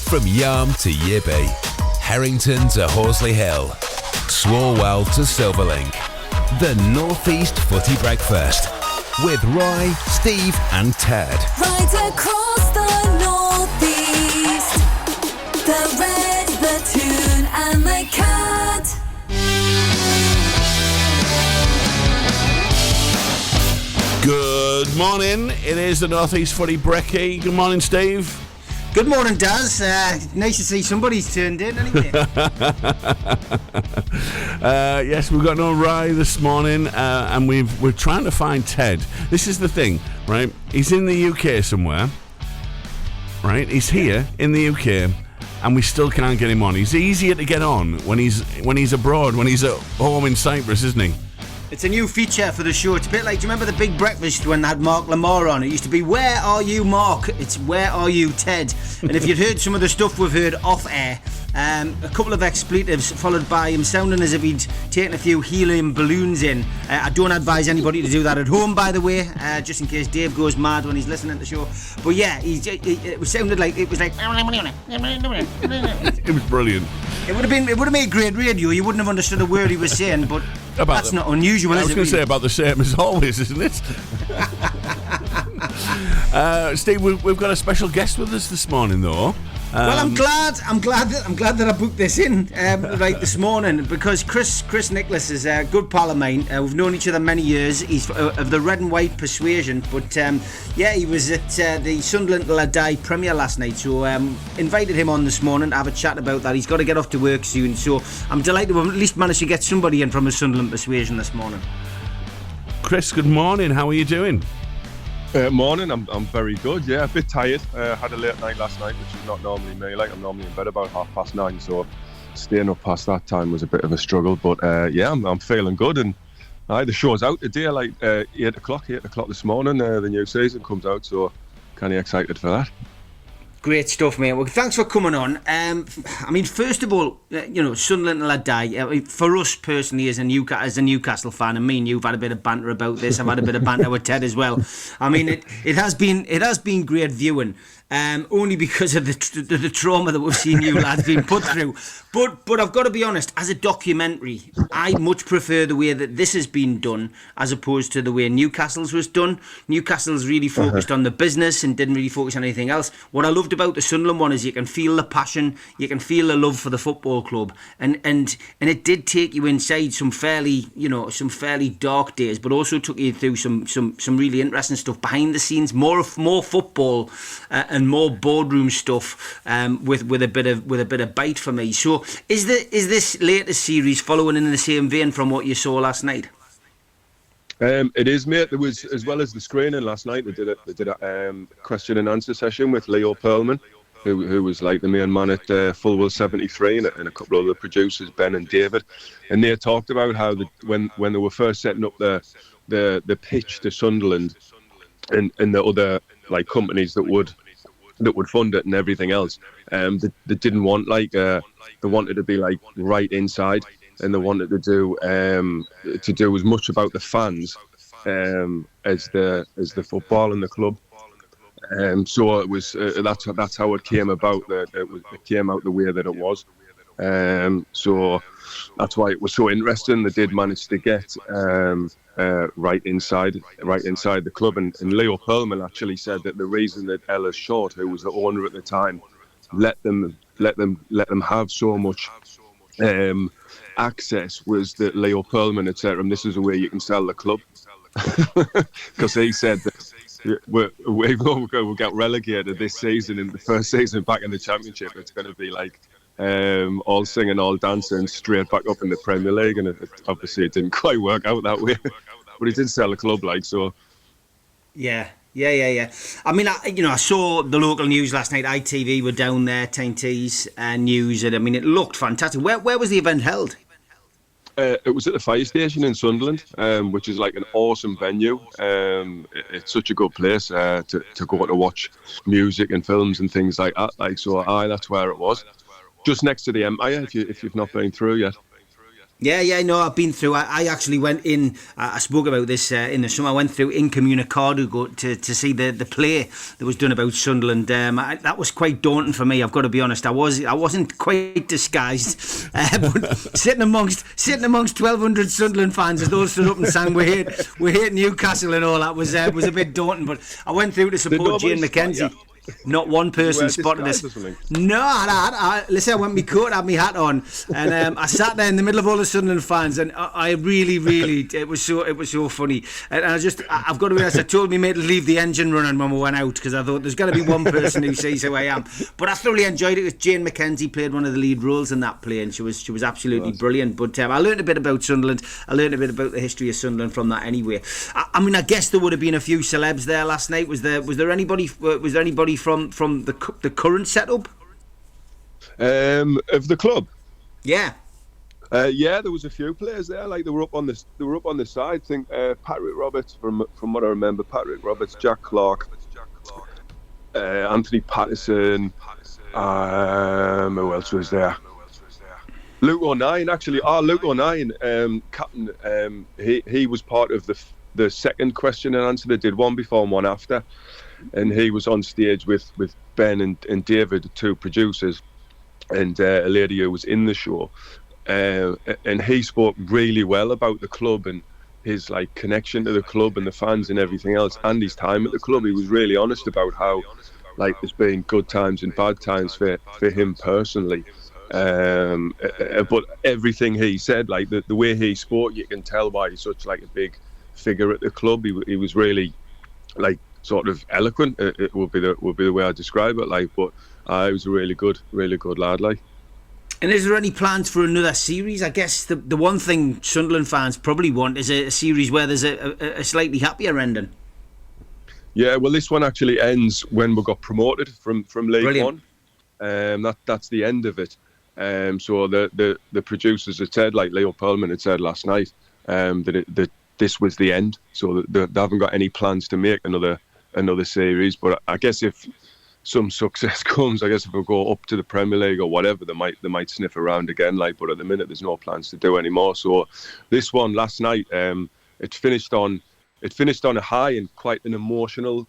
From Yarm to Yibby, Harrington to Horsley Hill, Swalwell to Silverlink. The North East Footy Breakfast with Roy, Steve and Ted. Right across the North East, the Red, the Toon and the Cat. Good morning, it is the North East Footy Brekky. Good morning, Steve. Good morning, Daz. Nice to see somebody's turned in anyway. Yes, we've got no Rye this morning, and we're trying to find Ted. This is the thing, right? He's in the UK somewhere, right? He's here in the UK, and we still can't get him on. He's easier to get on when he's abroad, when he's at home in Cyprus, isn't he? It's a new feature for the show. It's a bit like, do you remember the Big Breakfast when they had Mark Lamar on? It used to be, where are you, Mark? It's where are you, Ted? And if you'd heard some of the stuff we've heard off air, a couple of expletives followed by him sounding as if he'd taken a few helium balloons in. I don't advise anybody to do that at home, by the way, just in case Dave goes mad when he's listening to the show. But yeah, it sounded like, it was like... It was brilliant. It would have made great radio. You wouldn't have understood a word he was saying, but that's not unusual, is it? I was going to say about the same as always, isn't it? Steve, we've got a special guest with us this morning, though. Well, I'm glad that I booked this in right this morning, because Chris Nicholas is a good pal of mine. We've known each other many years. He's of the red and white persuasion, but yeah, he was at the Sunderland Till I Die premiere last night, so invited him on this morning to have a chat about that. He's got to get off to work soon, so I'm delighted we've at least managed to get somebody in from a Sunderland persuasion this morning. Chris, good morning. How are you doing? Morning, I'm very good, yeah, a bit tired. Had a late night last night, which is not normally me. Like, I'm normally in bed about 9:30, so staying up past that time was a bit of a struggle. But yeah, I'm feeling good, and the show's out today, like 8 o'clock this morning. The new season comes out, so kind of excited for that. Great stuff, mate. Well, thanks for coming on. I mean, first of all, Sunderland Till I Die. For us personally, as a Newcastle fan, and me and you've had a bit of banter about this. I've had a bit of banter with Ted as well. I mean, it has been great viewing. Only because of the trauma that we've seen you lads being put through. But I've got to be honest, as a documentary, I much prefer the way that this has been done as opposed to the way Newcastle's was done. Newcastle's really focused on the business and didn't really focus on anything else. What I loved about the Sunderland one is you can feel the passion, you can feel the love for the football club, and it did take you inside some fairly dark days, but also took you through some really interesting stuff behind the scenes, more football and more boardroom stuff with a bit of bite for me. So is this latest series following in the same vein from what you saw last night? It is, mate. There was, as well as the screening last night, they did a question and answer session with Leo Pearlman, who was like the main man at Fulwell 73, and a couple of other producers, Ben and David, and they talked about how when they were first setting up the pitch to Sunderland and the other like companies that would fund it and everything else, they didn't want they wanted to be like right inside, and they wanted to do as much about the fans as the football and the club. So it was that's how it came about. It came out the way that it was. So that's why it was so interesting. They did manage to get right inside the club, and Leo Pearlman actually said that the reason that Ellis Short, who was the owner at the time, let them have so much access was that Leo Pearlman had said, "This is the way you can sell the club," because he said that we'll get relegated this season, in the first season back in the Championship. It's going to be like all singing, all dancing, straight back up in the Premier League, and obviously it didn't quite work out that way. But he did sell the club, like, so. Yeah. I mean, I saw the local news last night. ITV were down there, Tyne Tees news, and I mean, it looked fantastic. Where was the event held? It was at the fire station in Sunderland, which is like an awesome venue. It's such a good place to go to watch music and films and things like that. Like, so, that's where it was, just next to the Empire. If you've not been through yet. Yeah, no, I've been through. I actually went in. I spoke about this in the summer. I went through Incommunicado to see the play that was done about Sunderland. That was quite daunting for me. I've got to be honest. I wasn't quite disguised, but sitting amongst 1,200 Sunderland fans as those stood up and sang "We hate Newcastle" and all that was a bit daunting. But I went through to support Jane McKenzie. Not one person spotted us. No, listen, I went my coat, had my hat on, and I sat there in the middle of all the Sunderland fans, and I really, it was so funny. And I've got to be honest, I told me mate to leave the engine running when we went out because I thought there's got to be one person who sees who I am. But I thoroughly enjoyed it because Jane McKenzie played one of the lead roles in that play, and she was absolutely brilliant. But I learned a bit about Sunderland. I learned a bit about the history of Sunderland from that anyway. I mean, I guess there would have been a few celebs there last night. Was there anybody from the current setup of the club? Yeah, there was a few players there. Like they were up on the side. I think Patrick Roberts, from what I remember, Patrick Roberts, Jack Clark, Anthony Patterson. Who else was there? Luke O'Nien, actually. Luke O'Nien, captain. He was part of the second question and answer. They did one before and one after. And he was on stage with Ben and David, the two producers, and a lady who was in the show. And he spoke really well about the club and his like connection to the club and the fans and everything else, and his time at the club. He was really honest about how like there's been good times and bad times for him personally. But everything he said, like the way he spoke, you can tell why he's such like a big figure at the club. He was really like sort of eloquent. It would be the way I describe it. Like, but he was a really good lad. Like. And is there any plans for another series? I guess the one thing Sunderland fans probably want is a series where there's a slightly happier ending. Yeah, well, this one actually ends when we got promoted from League Brilliant. One. That's the end of it. So the producers had said, like Leo Pearlman had said last night, that this was the end. So they haven't got any plans to make another series. But I guess if some success comes, I guess if we go up to the Premier League or whatever, they might sniff around again. Like, but at the minute, there's no plans to do anymore. So this one last night, it finished on a high and quite an emotional.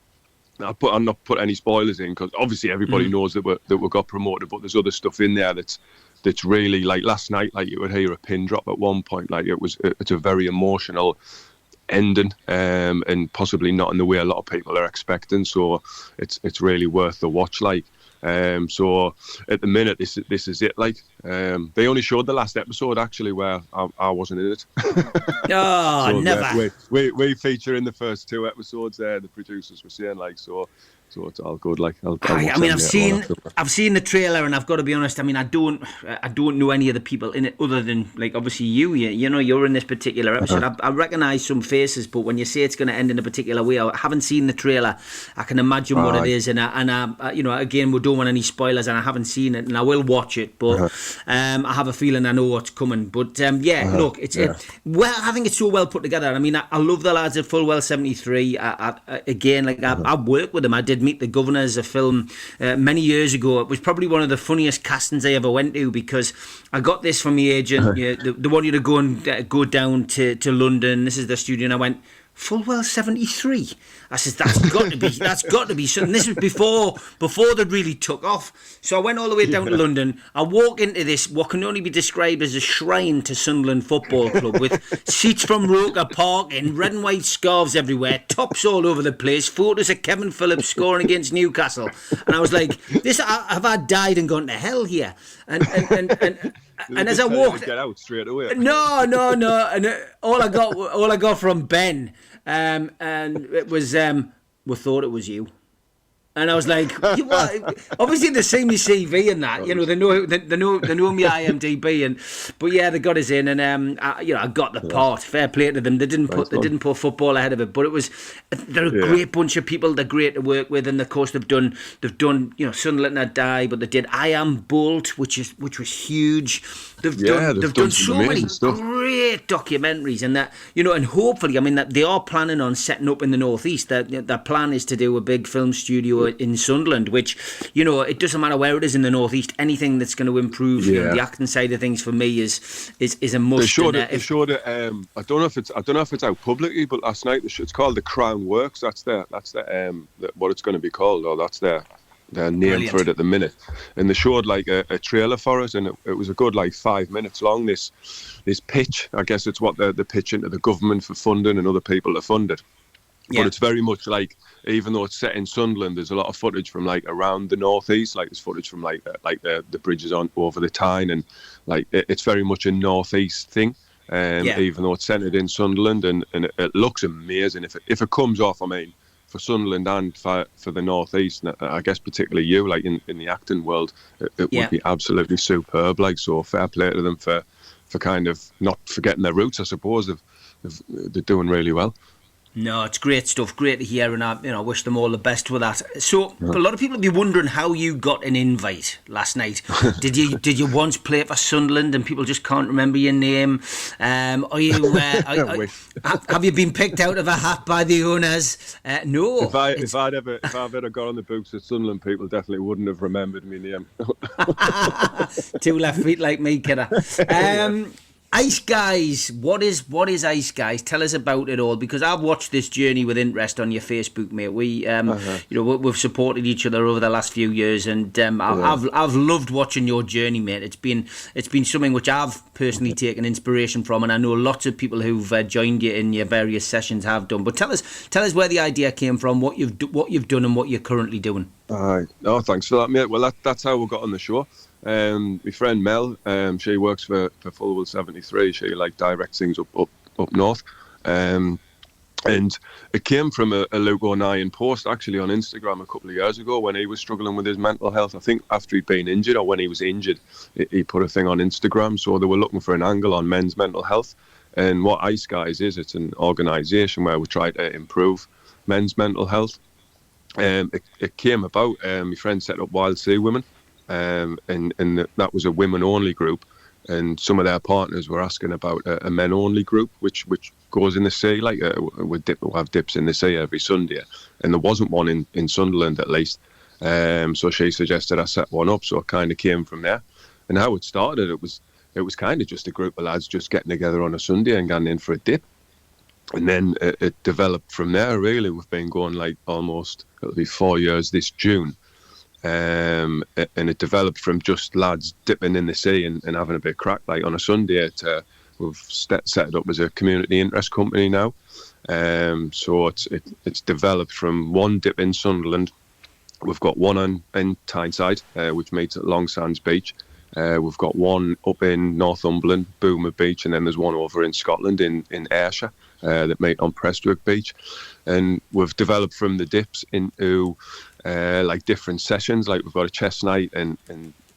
I'll not put any spoilers in because obviously everybody knows that we got promoted, but there's other stuff in there that's really like last night. Like you would hear a pin drop at one point. Like it's a very emotional ending, and possibly not in the way a lot of people are expecting. So it's really worth the watch. Like. So at the minute, this is it. Like they only showed the last episode actually, where I wasn't in it. Oh, so, never. We feature in the first two episodes there. The producers were saying like so it's all good. Like I've seen the trailer, and I've got to be honest. I mean, I don't know any of the people in it other than like obviously you know you're in this particular episode. I recognise some faces, but when you say it's going to end in a particular way, I haven't seen the trailer. I can imagine what it is, and I you know, again, we don't want any spoilers, and I haven't seen it, and I will watch it, but I have a feeling I know what's coming. But look, it's I think it's so well put together. I mean, I love the lads at Fulwell 73. I worked with them. I did Meet the Governor as a film many years ago. It was probably one of the funniest castings I ever went to because I got this from the agent. They want you to go down to London. This is the studio, and I went, Fulwell 73. I said, that's got to be something. This was before they'd really took off. So I went all the way down to London. I walk into this, what can only be described as a shrine to Sunderland Football Club, with seats from Roker Park in red and white scarves everywhere, tops all over the place, photos of Kevin Phillips scoring against Newcastle. And I was like, have I died and gone to hell here? And as I walked, get out straight away. No. And all I got from Ben, and it was, we thought it was you. And I was like, obviously they see me CV and that, you know, they know me IMDb, but yeah, they got us in, and I got the part. Fair play to them. They didn't put football ahead of it, but they're a great bunch of people. They're great to work with, and of course they've done you know, Sunderland Not Die, but they did I Am Bolt, which was huge. They've done so many great documentaries, and that, you know, and hopefully, I mean, that they are planning on setting up in the North East. Their plan is to do a big film studio in Sunderland, which, it doesn't matter where it is in the North East. Anything that's going to improve the acting side of things for me is a must. They showed it. I don't know if it's out publicly, but last night it's called the Crown Works. That's what it's going to be called, or that's their name Brilliant. For it at the minute. And they showed like a trailer for it, and it was a good like 5 minutes long. This pitch, I guess it's what they're pitching to the government for funding and other people to fund it. But it's very much like, even though it's set in Sunderland, there's a lot of footage from like around the North East. Like there's footage from like the bridges on over the Tyne, and like it's very much a North East thing. Even though it's centred in Sunderland, and it looks amazing if it comes off. I mean, for Sunderland and for the North East, and I guess particularly you, like in the acting world, it would be absolutely superb. Like, so fair play to them for kind of not forgetting their roots. I suppose they're doing really well. No, it's great stuff. Great to hear, and I wish them all the best with that. So, a lot of people will be wondering how you got an invite last night. Did you once play for Sunderland and people just can't remember your name? Are you? Have you been picked out of a hat by the owners? No. If I'd ever got on the books at Sunderland, people definitely wouldn't have remembered me name. 2 left feet like me, kidder. Ice Guys, what is Ice Guys? Tell us about it all, because I've watched this journey with interest on your Facebook, mate. We, we've supported each other over the last few years, and I've loved watching your journey, mate. It's been something which I've personally taken inspiration from, and I know lots of people who've joined you in your various sessions have done. But tell us where the idea came from, what you've done, and what you're currently doing. No, thanks for that, mate. Well, that's how we got on the show. My friend Mel, she works for Fulwell 73. She directs things up north, and it came from a Luke O'Nien post actually on Instagram a couple of years ago when he was struggling with his mental health. I think after he'd been injured, or when he was injured, he put a thing on Instagram. So they were looking for an angle on men's mental health, and what Ice Guys is, it's an organisation where we try to improve men's mental health. It came about. My friend set up Wild Sea Women. And that was a women-only group, and some of their partners were asking about a men-only group, which goes in the sea. Like we'll have dips in the sea every Sunday, and there wasn't one in Sunderland at least. So she suggested I set one up, so it kind of came from there. And how it started, it was kind of just a group of lads just getting together on a Sunday and getting in for a dip, and then it developed from there. Really, we've been going it'll be 4 years this June. And it developed from just lads dipping in the sea and having a bit of crack like on a Sunday to we've set it up as a community interest company now. So it's developed from one dip in Sunderland. We've got one in Tyneside, which meets at Long Sands Beach. We've got one up in Northumberland, Boomer Beach, and then there's one over in Scotland in Ayrshire that meet on Prestwick Beach. And we've developed from the dips into different sessions. Like we've got a chess night and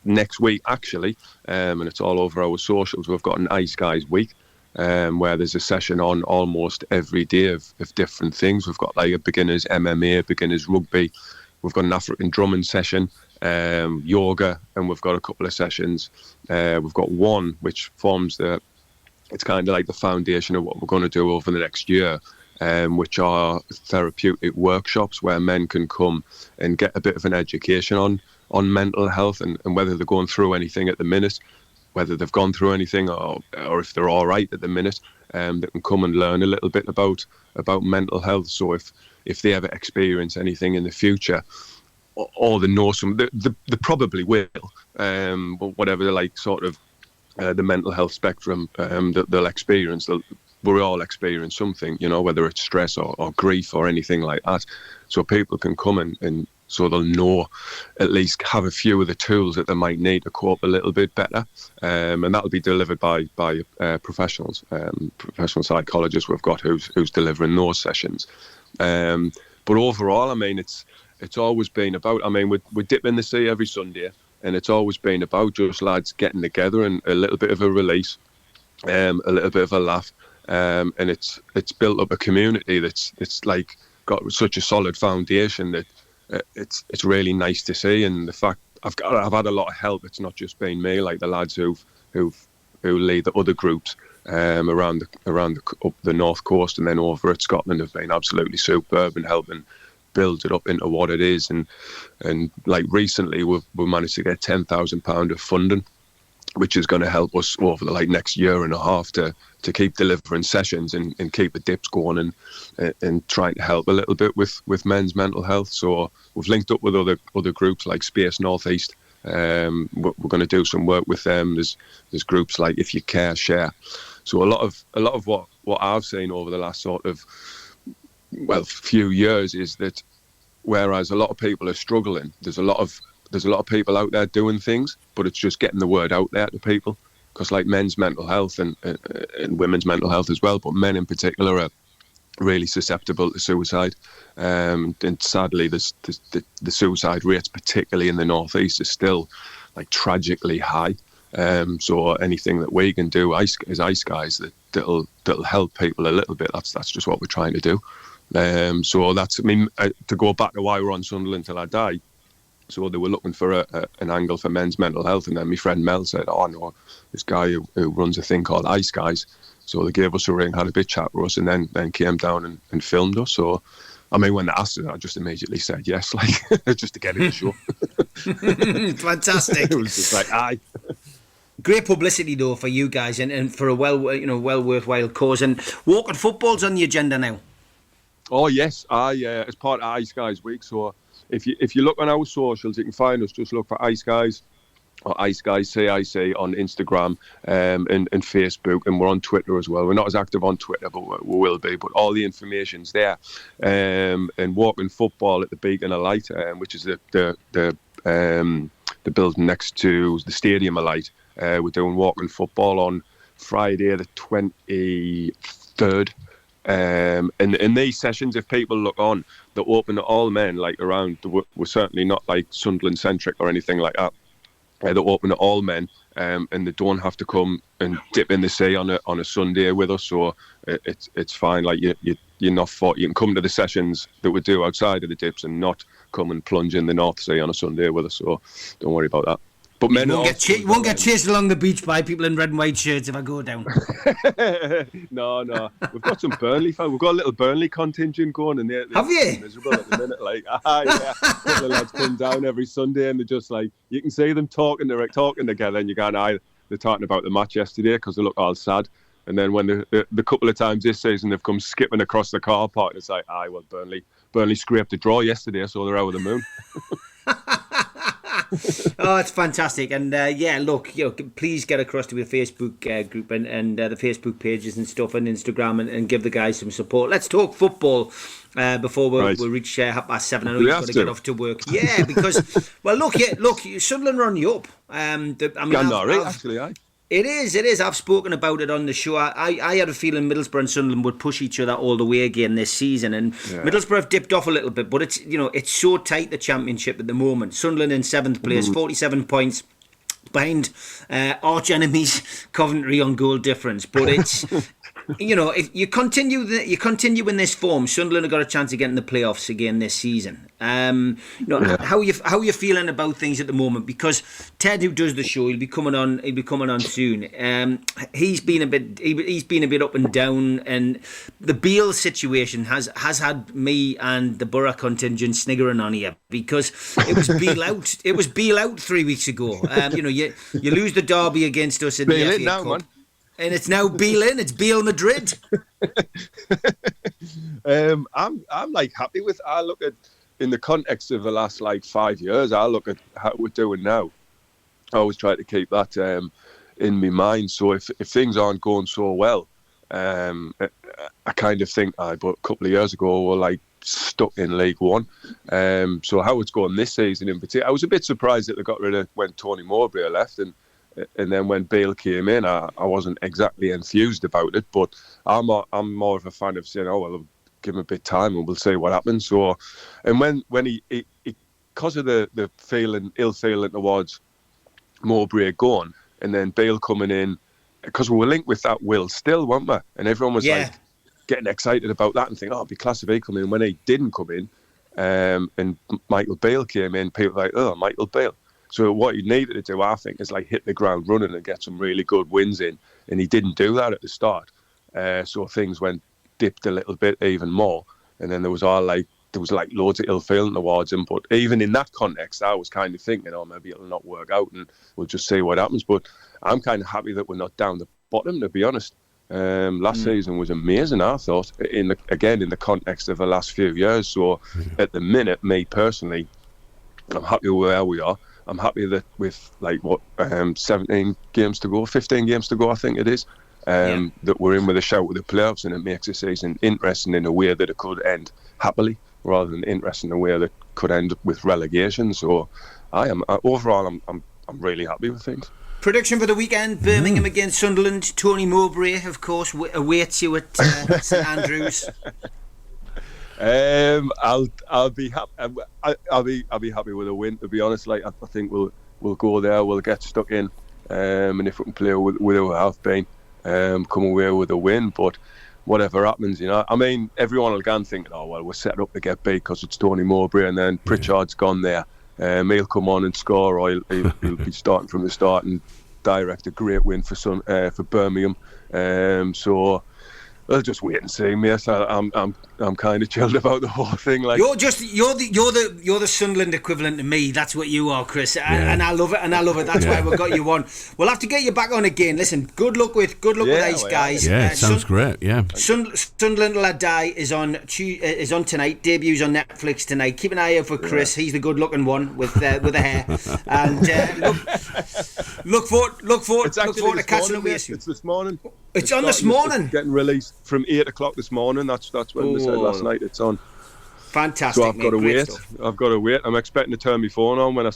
next week actually, and it's all over our socials. We've got an Ice Guys week where there's a session on almost every day of different things. We've got like a beginners MMA, beginners rugby. We've got an African drumming session, yoga, and we've got a couple of sessions. We've got one which forms it's kind of like the foundation of what we're going to do over the next year. Which are therapeutic workshops where men can come and get a bit of an education on mental health and whether they're going through anything at the minute, whether they've gone through anything or if they're all right at the minute. They can come and learn a little bit about mental health. So if they ever experience anything in the future, or they know they probably will, whatever the mental health spectrum that they'll experience. We all experience something, whether it's stress or grief or anything like that. So people can come and so they'll know, at least have a few of the tools that they might need to cope a little bit better. And that'll be delivered by professionals, professional psychologists we've got who's delivering those sessions. But overall, I mean, it's always been about, I mean, we dip in the sea every Sunday, and it's always been about just lads getting together and a little bit of a release, a little bit of a laugh. And it's built up a community that's like got such a solid foundation that it's really nice to see. And the fact I've had a lot of help. It's not just been me, like the lads who lead the other groups around up the north coast and then over at Scotland have been absolutely superb and helping builds it up into what it is. And like recently, we've managed to get £10,000 of funding, which is going to help us over the next year and a half to keep delivering sessions and keep the dips going and trying to help a little bit with men's mental health. So we've linked up with other groups like Space North East. We're going to do some work with them. There's groups like If You Care, Share. So a lot of what I've seen over the last sort of few years is that whereas a lot of people are struggling, there's a lot of people out there doing things, but it's just getting the word out there to people. Because like men's mental health and women's mental health as well, but men in particular are really susceptible to suicide. And sadly, the suicide rates, particularly in the North East, is still tragically high. So anything that we can do as ice guys that'll help people a little bit, that's just what we're trying to do. So that's, to go back to why we're on Sunderland Till I Die. So they were looking for an angle for men's mental health, and then my friend Mel said, "Oh no, this guy who runs a thing called Ice Guys." So they gave us a ring, had a bit chat with us, and then came down and filmed us. So, when they asked us, I just immediately said yes, just to get in the show. Fantastic. It was just aye. Great publicity though for you guys, and for a well worthwhile cause. And walking football's on the agenda now. Oh yes, as part of Ice Guys Week. So if you look on our socials, you can find us. Just look for Ice Guys or Ice Guys CIC on Instagram and Facebook, and we're on Twitter as well. We're not as active on Twitter, but we will be. But all the information's there. And walking football at the Beacon of Light, which is the building next to the Stadium of Light. We're doing walking football on Friday the 23rd. And in these sessions, if people look on, they're open to all men, around. We're certainly not Sunderland centric or anything like that. They're open to all men, and they don't have to come and dip in the sea on a Sunday with us. So it's fine. You're not fought. You can come to the sessions that we do outside of the dips and not come and plunge in the North Sea on a Sunday with us. So don't worry about that. But men you won't get chased along the beach by people in red and white shirts if I go down. No. We've got some Burnley fans. We've got a little Burnley contingent going, and they're have you? Miserable at the minute. Yeah. A couple of lads come down every Sunday, and they're just you can see them talking together, and you're going, they're talking about the match yesterday because they look all sad. And then when the couple of times this season they've come skipping across the car park, it's Burnley scraped a draw yesterday, so they're out of the moon. Oh, it's fantastic. And look, please get across to your Facebook group and the Facebook pages and stuff and Instagram and give the guys some support. Let's talk football before we reach 7:30. I know you've got to get off to work. Yeah, because Sunderland are on the up. Actually. It is. I've spoken about it on the show. I had a feeling Middlesbrough and Sunderland would push each other all the way again this season, and Middlesbrough have dipped off a little bit, but it's so tight, the Championship at the moment. Sunderland in 7th place, 47 points behind arch enemies Coventry on goal difference, but it's if you continue in this form, Sunderland have got a chance of getting the playoffs again this season. How are you feeling about things at the moment? Because Ted, who does the show, he'll be coming on soon. He's been a bit up and down, and the Beale situation has had me and the Borough contingent sniggering on here because it was Beale out. It was Beale out 3 weeks ago. You lose the derby against us in the FA Cup. Man. And it's now Beale in. It's Beale Madrid. I'm happy with. I look at in the context of the last 5 years. I look at how we're doing now. I always try to keep that in my mind. So if things aren't going so well, I kind of think but a couple of years ago we're stuck in League One. So how it's going this season in particular, I was a bit surprised that they got rid of when Tony Mowbray left and then when Bale came in, I wasn't exactly enthused about it, but I'm more of a fan of saying, I'll give him a bit of time and we'll see what happens. So, and when he because of the ill feeling towards Mowbray going, and then Bale coming in, because we were linked with that Will still, weren't we? And everyone was getting excited about that and thinking, it'd be class if he come in. When he didn't come in, and Michael Bale came in, people were like, Michael Bale. So what he needed to do, I think, is hit the ground running and get some really good wins in. And he didn't do that at the start. So things dipped a little bit even more. And then there was all there was like loads of ill feeling towards him. But even in that context, I was kind of thinking, oh, maybe it'll not work out and we'll just see what happens. But I'm kind of happy that we're not down the bottom, to be honest. Last season was amazing, I thought, in the context of the last few years. So at the minute, me personally, I'm happy with where we are. I'm happy that with 17 games to go, 15 games to go, I think it is, that we're in with a shout with the playoffs, and it makes the season interesting in a way that it could end happily, rather than interesting in a way that could end with relegation. So overall, I'm really happy with things. Prediction for the weekend: Birmingham against Sunderland. Tony Mowbray, of course, awaits you at St Andrews. I'll be happy. I'll be happy with a win. To be honest, I think we'll go there. We'll get stuck in, and if we can play with who we have been, come away with a win. But whatever happens, I mean, everyone will go and think, oh well, we're set up to get beat because it's Tony Mowbray, and then Pritchard's gone there. He'll come on and score, or he'll be starting from the start and direct a great win for Birmingham. So I'll just wait and see, mate. I'm kind of chilled about the whole thing. You're the Sunderland equivalent to me. That's what you are, Chris. And I love it. That's why we got you on. We'll have to get you back on again. Listen, good luck with Ice, guys. Yeah, sounds great. Yeah. Sunderland Will Die is on tonight. Debuts on Netflix tonight. Keep an eye out for Chris. He's the good-looking one with the hair. And look forward to catching up with you. It's this morning. It's on this morning. It's getting released from 8 o'clock this morning. That's when they said last night it's on. Fantastic. So I've got to wait. Stuff. I've got to wait. I'm expecting to turn my phone on when I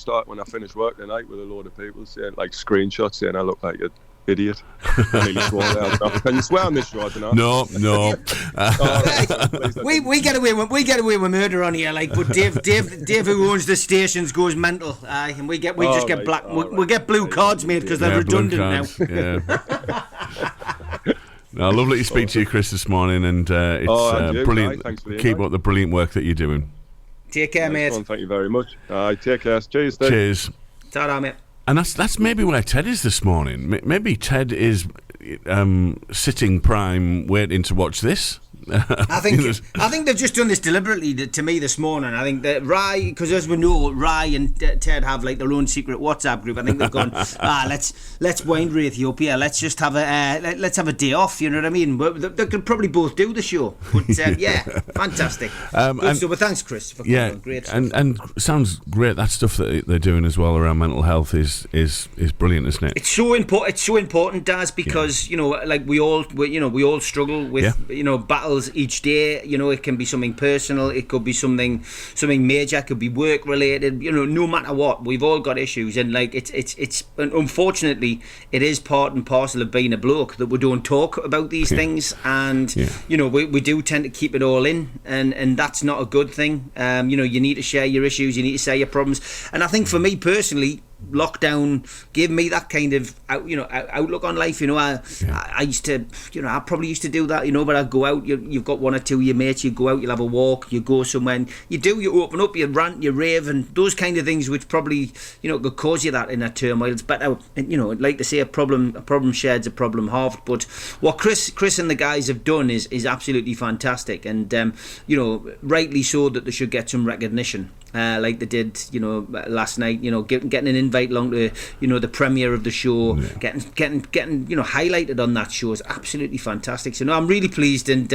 finish work tonight with a load of people saying, screenshots saying I look like an idiot. Can you swear on this show? I don't know. No. We get away with murder on here, but Dave who owns the stations goes mental, and we just get black. We get blue cards made because they're redundant now. Yeah. No, lovely to speak to you, Chris, this morning, and it's brilliant. Keep up the brilliant work that you're doing. Take care, mate. Thank you very much. Take care. Cheers, Dave. Cheers. Ta-ra, mate. And that's maybe where Ted is this morning. Maybe Ted is sitting prime, waiting to watch this. I think they've just done this deliberately to me this morning. I think that Rye, because as we know, Rye and Ted have their own secret WhatsApp group. I think they've gone, let's wind with Ethiopia. Let's just have let's have a day off. You know what I mean? They could probably both do the show. But yeah, fantastic. Good stuff. But thanks, Chris, for coming on. Great stuff. And sounds great. That stuff that they're doing as well around mental health is brilliant, isn't it? It's so important. It's so important, Daz, because we all struggle with battles each day. It can be something personal, it could be something major, it could be work related. No matter what, we've all got issues, and it's unfortunately it is part and parcel of being a bloke that we don't talk about these things, and we do tend to keep it all in, and that's not a good thing. You need to share your issues, you need to share your problems, and I think for me personally, lockdown gave me that kind of outlook on life. I used to, I probably used to do that, but I'd go out, you've got one or two of your mates, you go out, you'll have a walk, you go somewhere, and you open up, you rant, you rave, and those kind of things which probably could cause you that in a turmoil. It's better, like to say, a problem shared's a problem halved. But what Chris and the guys have done is absolutely fantastic, and rightly so that they should get some recognition, like they did last night, getting an invite along to the premiere of the show, getting highlighted on that show is absolutely fantastic. So I'm really pleased and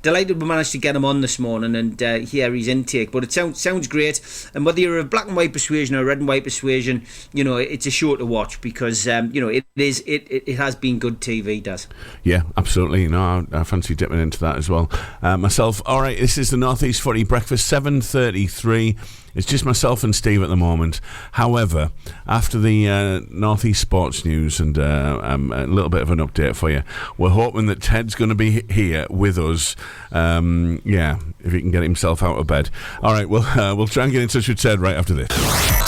delighted we managed to get him on this morning and hear his intake. But it sounds great, and whether you're a black and white persuasion or a red and white persuasion, it's a show to watch because it has been good TV, does. Yeah, absolutely. I fancy dipping into that as well myself. All right, this is the North East Footy Breakfast, 7:33. It's just myself and Steve at the moment. However, after the North East Sports News and a little bit of an update for you, we're hoping that Ted's going to be here with us. If he can get himself out of bed. All right, we'll try and get in touch with Ted right after this.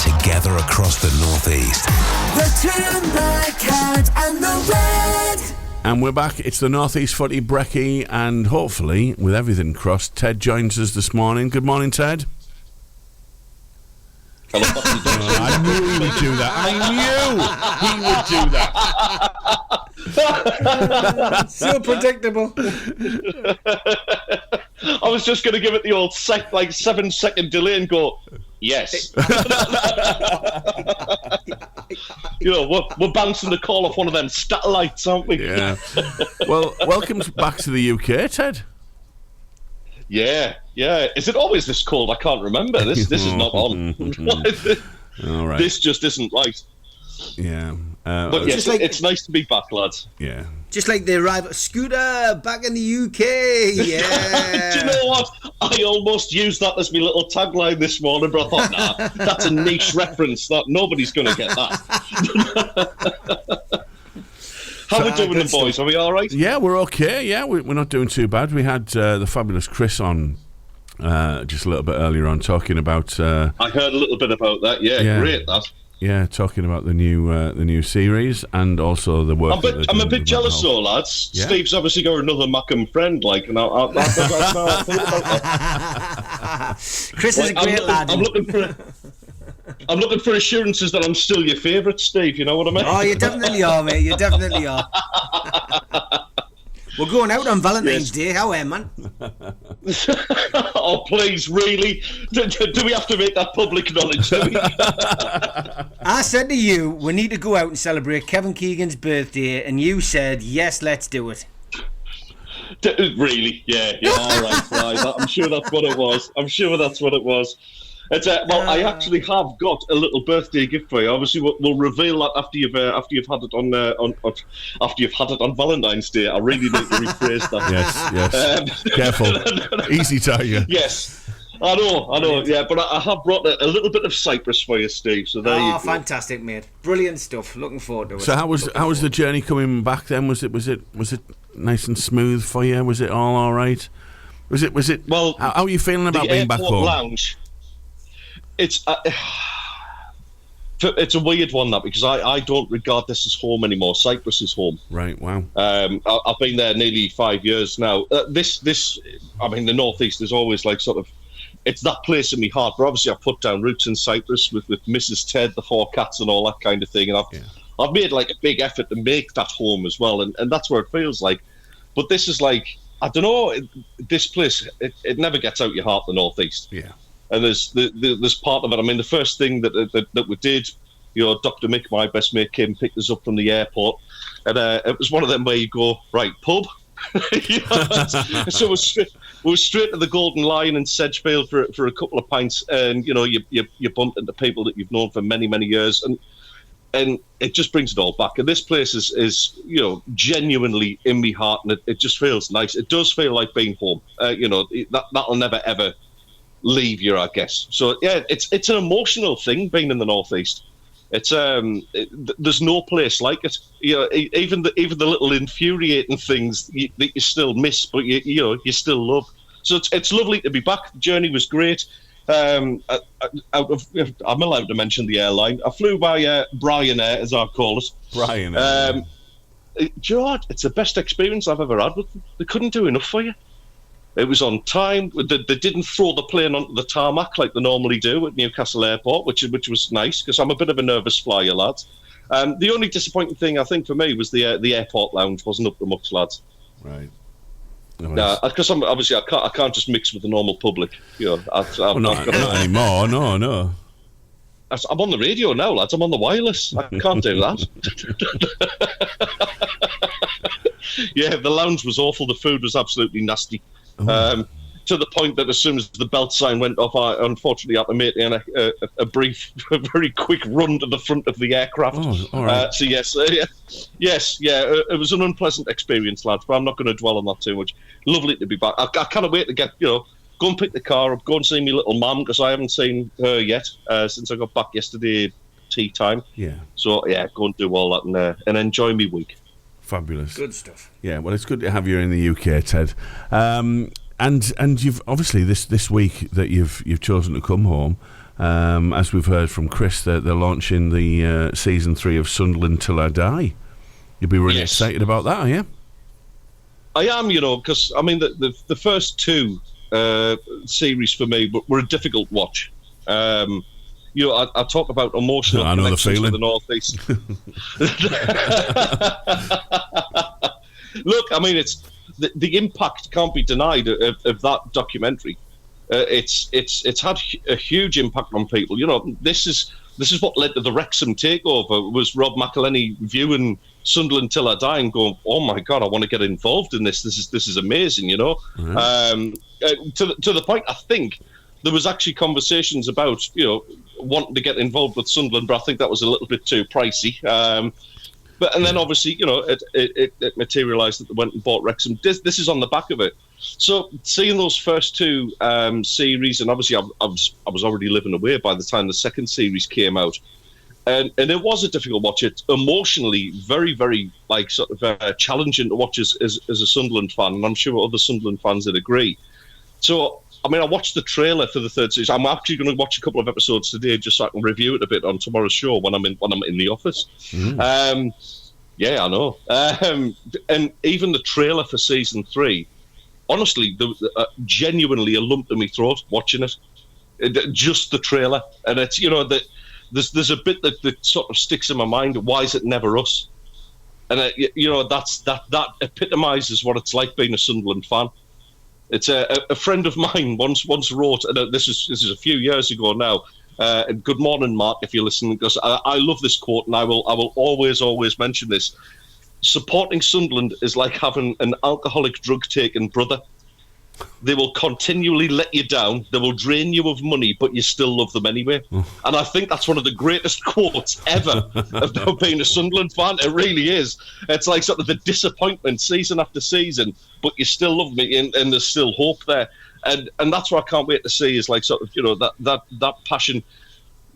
Together across the North East. The two, the cat and the red. And we're back. It's the North East Footy Brekky, and hopefully, with everything crossed, Ted joins us this morning. Good morning, Ted. I knew he would do that. So predictable. I was just going to give it the old 7-second delay and go, yes. We're bouncing the call off one of them satellites, aren't we? Yeah. Well, welcome back to the UK, Ted. Yeah. Is it always this cold? I can't remember. This is not on. All right. This just isn't right. Yeah. But yes, it's nice to be back, lads. Yeah. Just like the arrival, Scooter back in the UK. Yeah. Do you know what? I almost used that as my little tagline this morning, but I thought, nah, that's a niche reference. That nobody's going to get that. How we doing, boys? Are we all right? Yeah, we're okay. Yeah, we're not doing too bad. We had the fabulous Chris on just a little bit earlier on talking about. I heard a little bit about that. Yeah. Great that. Yeah, talking about the new series and also the work. I'm a bit jealous, though, lads. Yeah. Steve's obviously got another Mackham friend, like, and Chris is a great lad. I'm looking for assurances that I'm still your favourite, Steve. You know what I mean? Oh, you definitely are, mate. You definitely are. We're going out on Valentine's Day. How are, man? Oh, please, really? Do we have to make that public knowledge? Do we? I said to you, we need to go out and celebrate Kevin Keegan's birthday, and you said, yes, let's do it. Really? Yeah, all right. I'm sure that's what it was. I actually have got a little birthday gift for you. Obviously, we'll reveal that after you've had it on Valentine's Day. I really need to rephrase that. Yes. Careful. Easy target. Yes. I know. Yeah, but I have brought a little bit of Cyprus for you, Steve. So there you go. Fantastic, mate! Brilliant stuff. Looking forward to it. So how was the journey coming back then? Was it nice and smooth for you? Was it all right? Was it? Well, how are you feeling about being back home? Lounge. It's a weird one, that, because I don't regard this as home anymore. Cyprus is home. Right. Wow. I've been there nearly 5 years now. The North East is always like sort of, it's that place in my heart. But obviously, I've put down roots in Cyprus with Mrs. Ted, the 4 cats, and all that kind of thing. And I've made like a big effort to make that home as well, and that's where it feels like. But this is like, I don't know. This place, it never gets out your heart. The North East. Yeah. And there's part of it. I mean, the first thing that we did, Dr. Mick, my best mate, came and picked us up from the airport, and it was one of them where you go, right, pub. So we're straight to the Golden Lion in Sedgefield for a couple of pints, and you bump into people that you've known for many, many years, and it just brings it all back. And this place is genuinely in my heart, and it just feels nice. It does feel like being home. That'll never ever leave you, I guess. So yeah, it's an emotional thing being in the North East. It's there's no place like it. Even the little infuriating things that you still miss, but you still love. So it's lovely to be back. The journey was great. I'm allowed to mention the airline. I flew by Ryanair, as I call it. Ryanair. Do you know what? It's the best experience I've ever had with them. They couldn't do enough for you. It was on time. They didn't throw the plane onto the tarmac like they normally do at Newcastle Airport, which was nice, because I'm a bit of a nervous flyer, lads. The only disappointing thing, I think, for me was the airport lounge wasn't up to much, lads. Right. Because I can't just mix with the normal public. Not anymore. No. I'm on the radio now, lads. I'm on the wireless. I can't do that. Yeah, the lounge was awful. The food was absolutely nasty. To the point that as soon as the belt sign went off, I unfortunately had to make a very quick run to the front of the aircraft. Oh, all right. So yes, it was an unpleasant experience, lads, but I'm not going to dwell on that too much. Lovely to be back. I can't wait to go and pick the car up, go and see my little mum, because I haven't seen her yet since I got back yesterday tea time. Yeah. So yeah, go and do all that and enjoy me week. Fabulous. Good stuff. Yeah, well, it's good to have you in the UK, Ted. And you've obviously this week that you've chosen to come home. As we've heard from Chris, they're launching the season 3 of Sunderland Till I Die. You'll be really excited about that, are you? I am, because I mean the first 2 series for me were a difficult watch. I talk about emotional connections with the North East. Look, I mean, the impact can't be denied of that documentary. It's had a huge impact on people. You know, this is what led to the Wrexham takeover. Was Rob McElhenney viewing Sunderland Till I Die and going, "Oh my God, I want to get involved in this. This is amazing." You know, to the point, I think there was actually conversations about, you know, wanting to get involved with Sunderland, but I think that was a little bit too pricey. And then obviously, you know, it materialised that they went and bought Wrexham. This is on the back of it. So seeing those first two series, and obviously I was already living away by the time the second series came out, and it was a difficult watch. It emotionally very, very like sort of challenging to watch as a Sunderland fan, and I'm sure other Sunderland fans would agree. So I mean, I watched the trailer for the third series. I'm actually going to watch a couple of episodes today just so I can review it a bit on tomorrow's show when I'm in the office. Yeah, I know. And even the trailer for season 3, honestly, genuinely a lump in my throat watching it. Just the trailer, and it's, you know, that there's a bit that sort of sticks in my mind. Why is it never us? And you know, that epitomises what it's like being a Sunderland fan. It's a friend of mine once wrote, and this is a few years ago now. And good morning, Mark, if you're listening, because I love this quote, and I will always mention this. Supporting Sunderland is like having an alcoholic, drug-taking brother. They will continually let you down. They will drain you of money, but you still love them anyway. And I think that's one of the greatest quotes ever about being a Sunderland fan. It really is. It's like sort of the disappointment season after season, but you still love me, and there's still hope there. And that's what I can't wait to see, is like sort of, you know, that passion,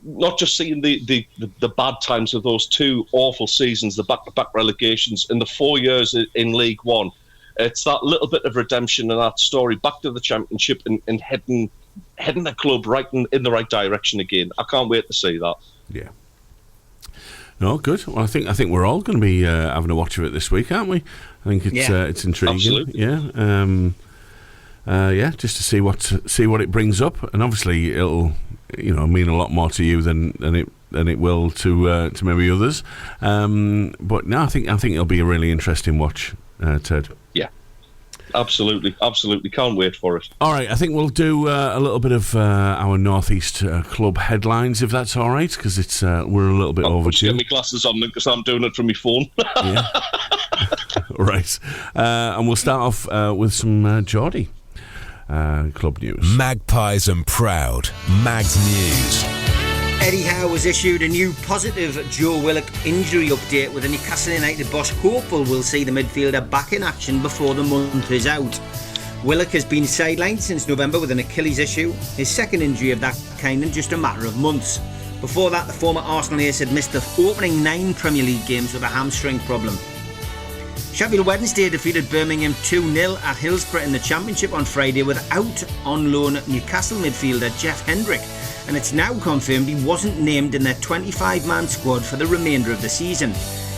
not just seeing the bad times of those two awful seasons, the back-to-back relegations, and the 4 years in League One. It's that little bit of redemption and that story back to the Championship and heading the club right in the right direction again. I can't wait to see that. Yeah. No, good. Well, I think we're all going to be having a watch of it this week, aren't we? I think it's intriguing. Absolutely. Yeah. Just to see what it brings up, and obviously it'll, you know, mean a lot more to you than it will to maybe others. But no, I think it'll be a really interesting watch, Ted. Yeah, absolutely. Can't wait for it. All right, I think we'll do a little bit of our North East club headlines, if that's all right, because it's we're a little bit overdue. Get my glasses on because I'm doing it from my phone. Yeah. Right, and we'll start off with some Geordie club news. Magpies and Proud. Mags News. Eddie Howe has issued a new positive Joe Willock injury update, with the Newcastle United boss hopeful we'll see the midfielder back in action before the month is out. Willock has been sidelined since November with an Achilles issue, his second injury of that kind in just a matter of months. Before that, the former Arsenal ace had missed the opening 9 Premier League games with a hamstring problem. Sheffield Wednesday defeated Birmingham 2-0 at Hillsborough in the Championship on Friday without on-loan Newcastle midfielder Jeff Hendrick, and it's now confirmed he wasn't named in their 25-man squad for the remainder of the season.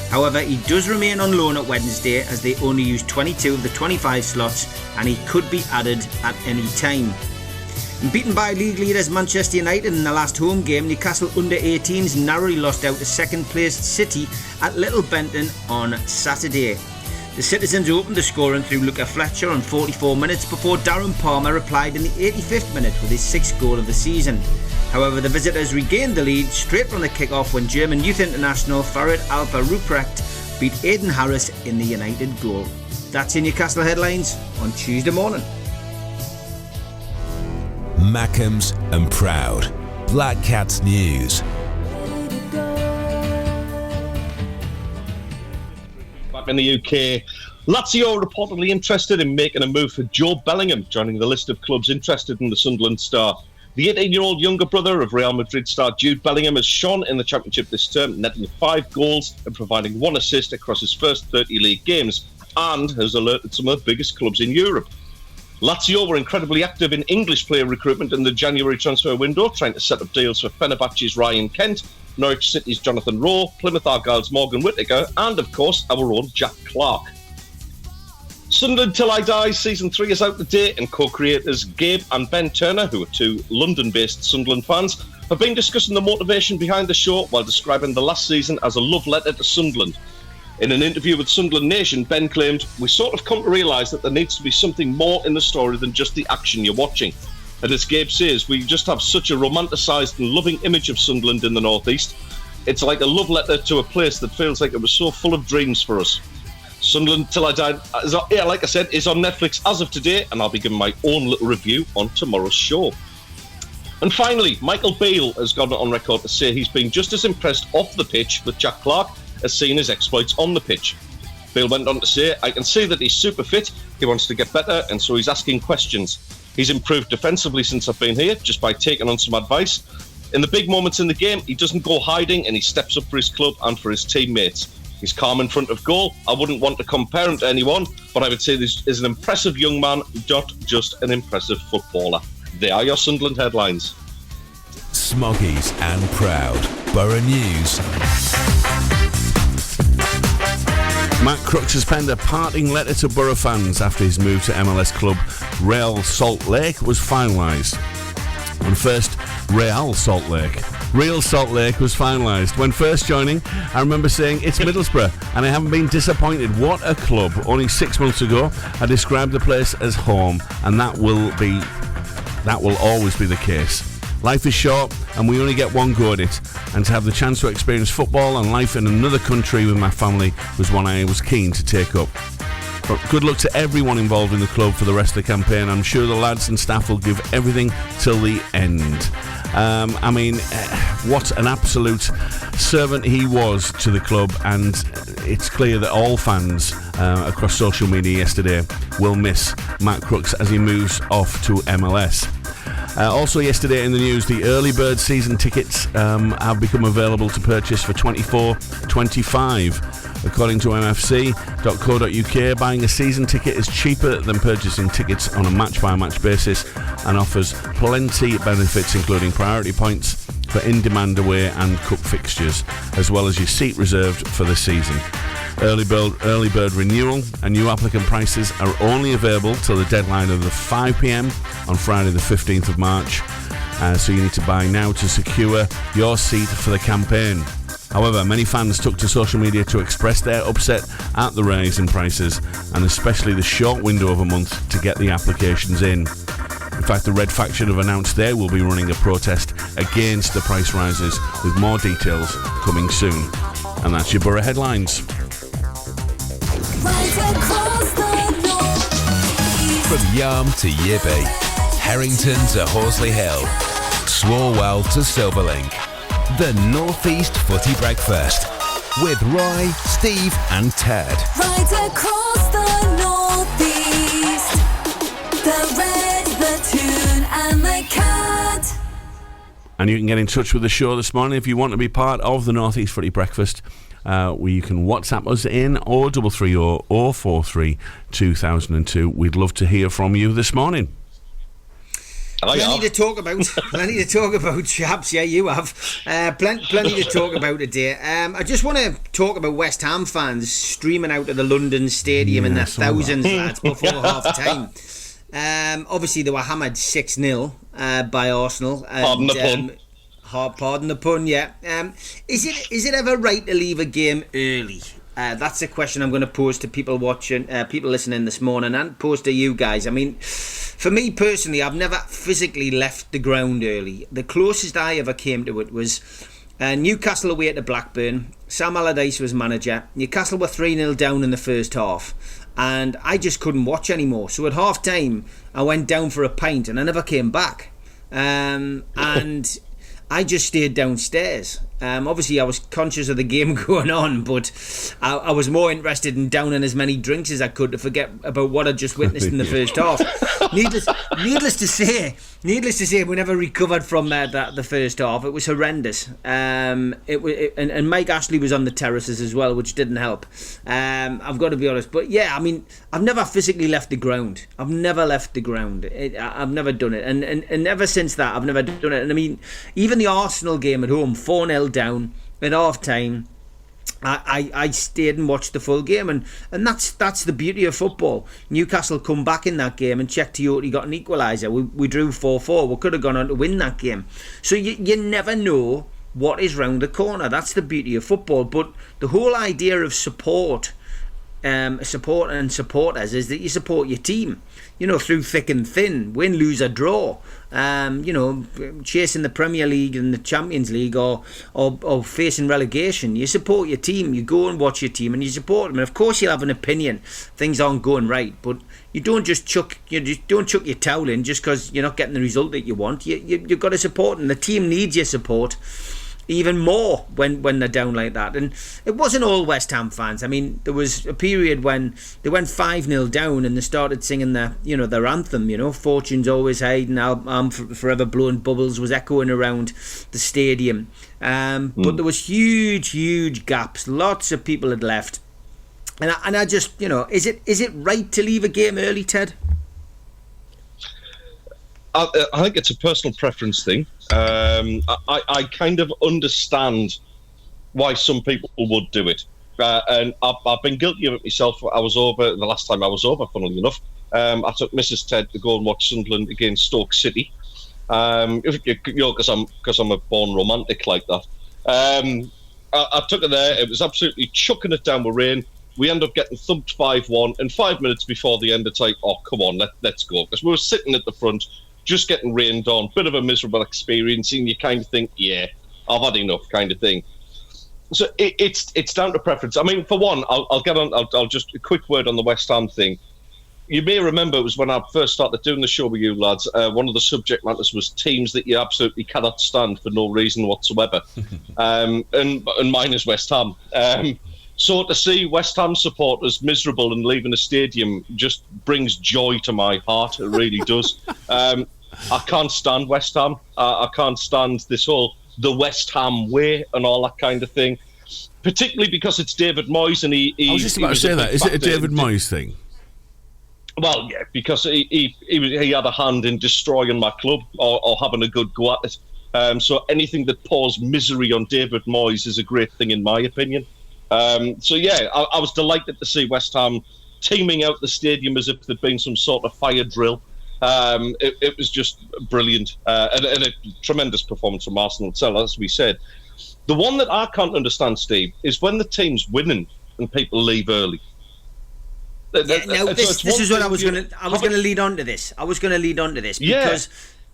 However, he does remain on loan at Wednesday, as they only use 22 of the 25 slots, and he could be added at any time. Beaten by league leaders Manchester United in the last home game, Newcastle under-18s narrowly lost out to second-placed City at Little Benton on Saturday. The citizens opened the scoring through Luca Fletcher on 44 minutes before Darren Palmer replied in the 85th minute with his 6th goal of the season. However, the visitors regained the lead straight from the kick-off when German youth international Farid Alper Ruprecht beat Aidan Harris in the United goal. That's in Newcastle headlines on Tuesday morning. Mackems and Proud. Black Cats News. Back in the UK, Lazio reportedly interested in making a move for Joe Bellingham, joining the list of clubs interested in the Sunderland star. The 18-year-old younger brother of Real Madrid star Jude Bellingham has shone in the Championship this term, netting 5 goals and providing 1 assist across his first 30 league games, and has alerted some of the biggest clubs in Europe. Lazio were incredibly active in English player recruitment in the January transfer window, trying to set up deals for Fenerbahce's Ryan Kent, Norwich City's Jonathan Rowe, Plymouth Argyle's Morgan Whittaker, and of course our own Jack Clark. Sunderland Till I Die Season 3 is out today, and co-creators Gabe and Ben Turner, who are 2 London-based Sunderland fans, have been discussing the motivation behind the show while describing the last season as a love letter to Sunderland. In an interview with Sunderland Nation, Ben claimed, "We sort of come to realise that there needs to be something more in the story than just the action you're watching. And as Gabe says, we just have such a romanticised and loving image of Sunderland in the North East. It's like a love letter to a place that feels like it was so full of dreams for us." Sunderland Till I Died, like I said, is on Netflix as of today, and I'll be giving my own little review on tomorrow's show. And finally, Michael Beale has gone on record to say he's been just as impressed off the pitch with Jack Clarke as seeing his exploits on the pitch. Beale went on to say, "I can see that he's super fit, he wants to get better, and so he's asking questions. He's improved defensively since I've been here, just by taking on some advice. In the big moments in the game, he doesn't go hiding and he steps up for his club and for his teammates. He's calm in front of goal. I wouldn't want to compare him to anyone, but I would say this is an impressive young man, not just an impressive footballer." They are your Sunderland headlines. Smoggies and proud. Borough News. Matt Crooks has penned a parting letter to Borough fans after his move to MLS club Real Salt Lake was finalised. When first Real Salt Lake was finalised. When first joining, I remember saying it's Middlesbrough, and I haven't been disappointed. What a club! Only 6 months ago, I described the place as home, and that will always be the case. Life is short, and we only get one go at it, and to have the chance to experience football and life in another country with my family was one I was keen to take up. But good luck to everyone involved in the club for the rest of the campaign. I'm sure the lads and staff will give everything till the end. What an absolute servant he was to the club, and it's clear that all fans across social media yesterday will miss Matt Crooks as he moves off to MLS. Also yesterday in the news, the early bird season tickets have become available to purchase for $24.25. According to mfc.co.uk, buying a season ticket is cheaper than purchasing tickets on a match-by-match basis and offers plenty of benefits, including priority points for in-demand away and cup fixtures, as well as your seat reserved for the season. Early bird renewal and new applicant prices are only available till the deadline of the 5 p.m. on Friday the 15th of March, so you need to buy now to secure your seat for the campaign. However, many fans took to social media to express their upset at the rise in prices, and especially the short window of a month to get the applications in. In fact, the Red Faction have announced they will be running a protest against the price rises, with more details coming soon. And that's your Borough headlines. Right across the North East. From Yarm to Yibby, Harrington to Horsley Hill, Swalwell to Silverlink. The North East Footy Breakfast with Roy, Steve and Ted. Right across the North East. The Red, the Toon and the Cat. And you can get in touch with the show this morning if you want to be part of the North East Footy Breakfast. Where you can WhatsApp us in 0330 043 2002. We'd love to hear from you this morning. Plenty to talk about, chaps. Yeah, you have. Plenty to talk about today. I just want to talk about West Ham fans streaming out of the London Stadium in their thousands, lads, before half time. Obviously, they were hammered 6-0 by Arsenal. And, pardon the pun, yeah. Is it ever right to leave a game early? That's a question I'm going to pose to people watching, people listening this morning, and pose to you guys. I mean, for me personally, I've never physically left the ground early. The closest I ever came to it was Newcastle away to Blackburn. Sam Allardyce was manager. Newcastle were 3-0 down in the first half, and I just couldn't watch anymore. So at half time, I went down for a pint, and I never came back. And I just stayed downstairs. Obviously, I was conscious of the game going on, but I was more interested in downing as many drinks as I could to forget about what I'd just witnessed in the first half. Needless to say, we never recovered from the first half. It was horrendous. And Mike Ashley was on the terraces as well, which didn't help. I've got to be honest, but yeah, I mean, I've never physically left the ground. I've never left the ground. I've never done it, and ever since that, I've never done it. And I mean, even the Arsenal game at home, 4-0 down at half time, I stayed and watched the full game, and that's the beauty of football. Newcastle come back in that game, and Czech Tiote got an equaliser. We drew 4-4. We could have gone on to win that game. So you never know what is round the corner. That's the beauty of football. But the whole idea of support and supporters is that you support your team, through thick and thin, win, lose or draw, chasing the Premier League and the Champions League or facing relegation. You support your team, you go and watch your team and you support them. And of course you'll have an opinion, things aren't going right, but you don't just chuck your towel in just because you're not getting the result that you want. You've got to support them. The team needs your support even more when they're down like that. And it wasn't all West Ham fans. I mean, there was a period when they went 5-0 down and they started singing their anthem, Fortune's Always Hiding, I'm Forever Blowing Bubbles was echoing around the stadium. But there was huge gaps. Lots of people had left. And I just, is it right to leave a game early, Ted? I think it's a personal preference thing. I kind of understand why some people would do it. And I've been guilty of it myself. The last time I was over, funnily enough, I took Mrs. Ted to go and watch Sunderland against Stoke City. Because I'm a born romantic like that. I took her there. It was absolutely chucking it down with rain. We end up getting thumped 5-1, and 5 minutes before the end, it's like, oh, come on, let's go. Because we were sitting at the front, just getting rained on, bit of a miserable experience, and you kind of think, yeah, I've had enough, kind of thing. So it's down to preference. I mean, for one, I'll just a quick word on the West Ham thing. You may remember it was when I first started doing the show with you lads. One of the subject matters was teams that you absolutely cannot stand for no reason whatsoever, and mine is West Ham. So to see West Ham supporters miserable and leaving the stadium just brings joy to my heart. It really does. I can't stand West Ham. I can't stand this whole the West Ham way and all that kind of thing, particularly because it's David Moyes and he I was just about to say that. Is it a David Moyes thing? Well, yeah, because he had a hand in destroying my club or having a good go at it. So anything that pours misery on David Moyes is a great thing in my opinion. So yeah, I was delighted to see West Ham teaming out the stadium as if there'd been some sort of fire drill. It was just brilliant and a tremendous performance from Arsenal itself, as we said. The one that I can't understand, Steve, is when the team's winning and people leave early. This is what I was going to lead on to this. Because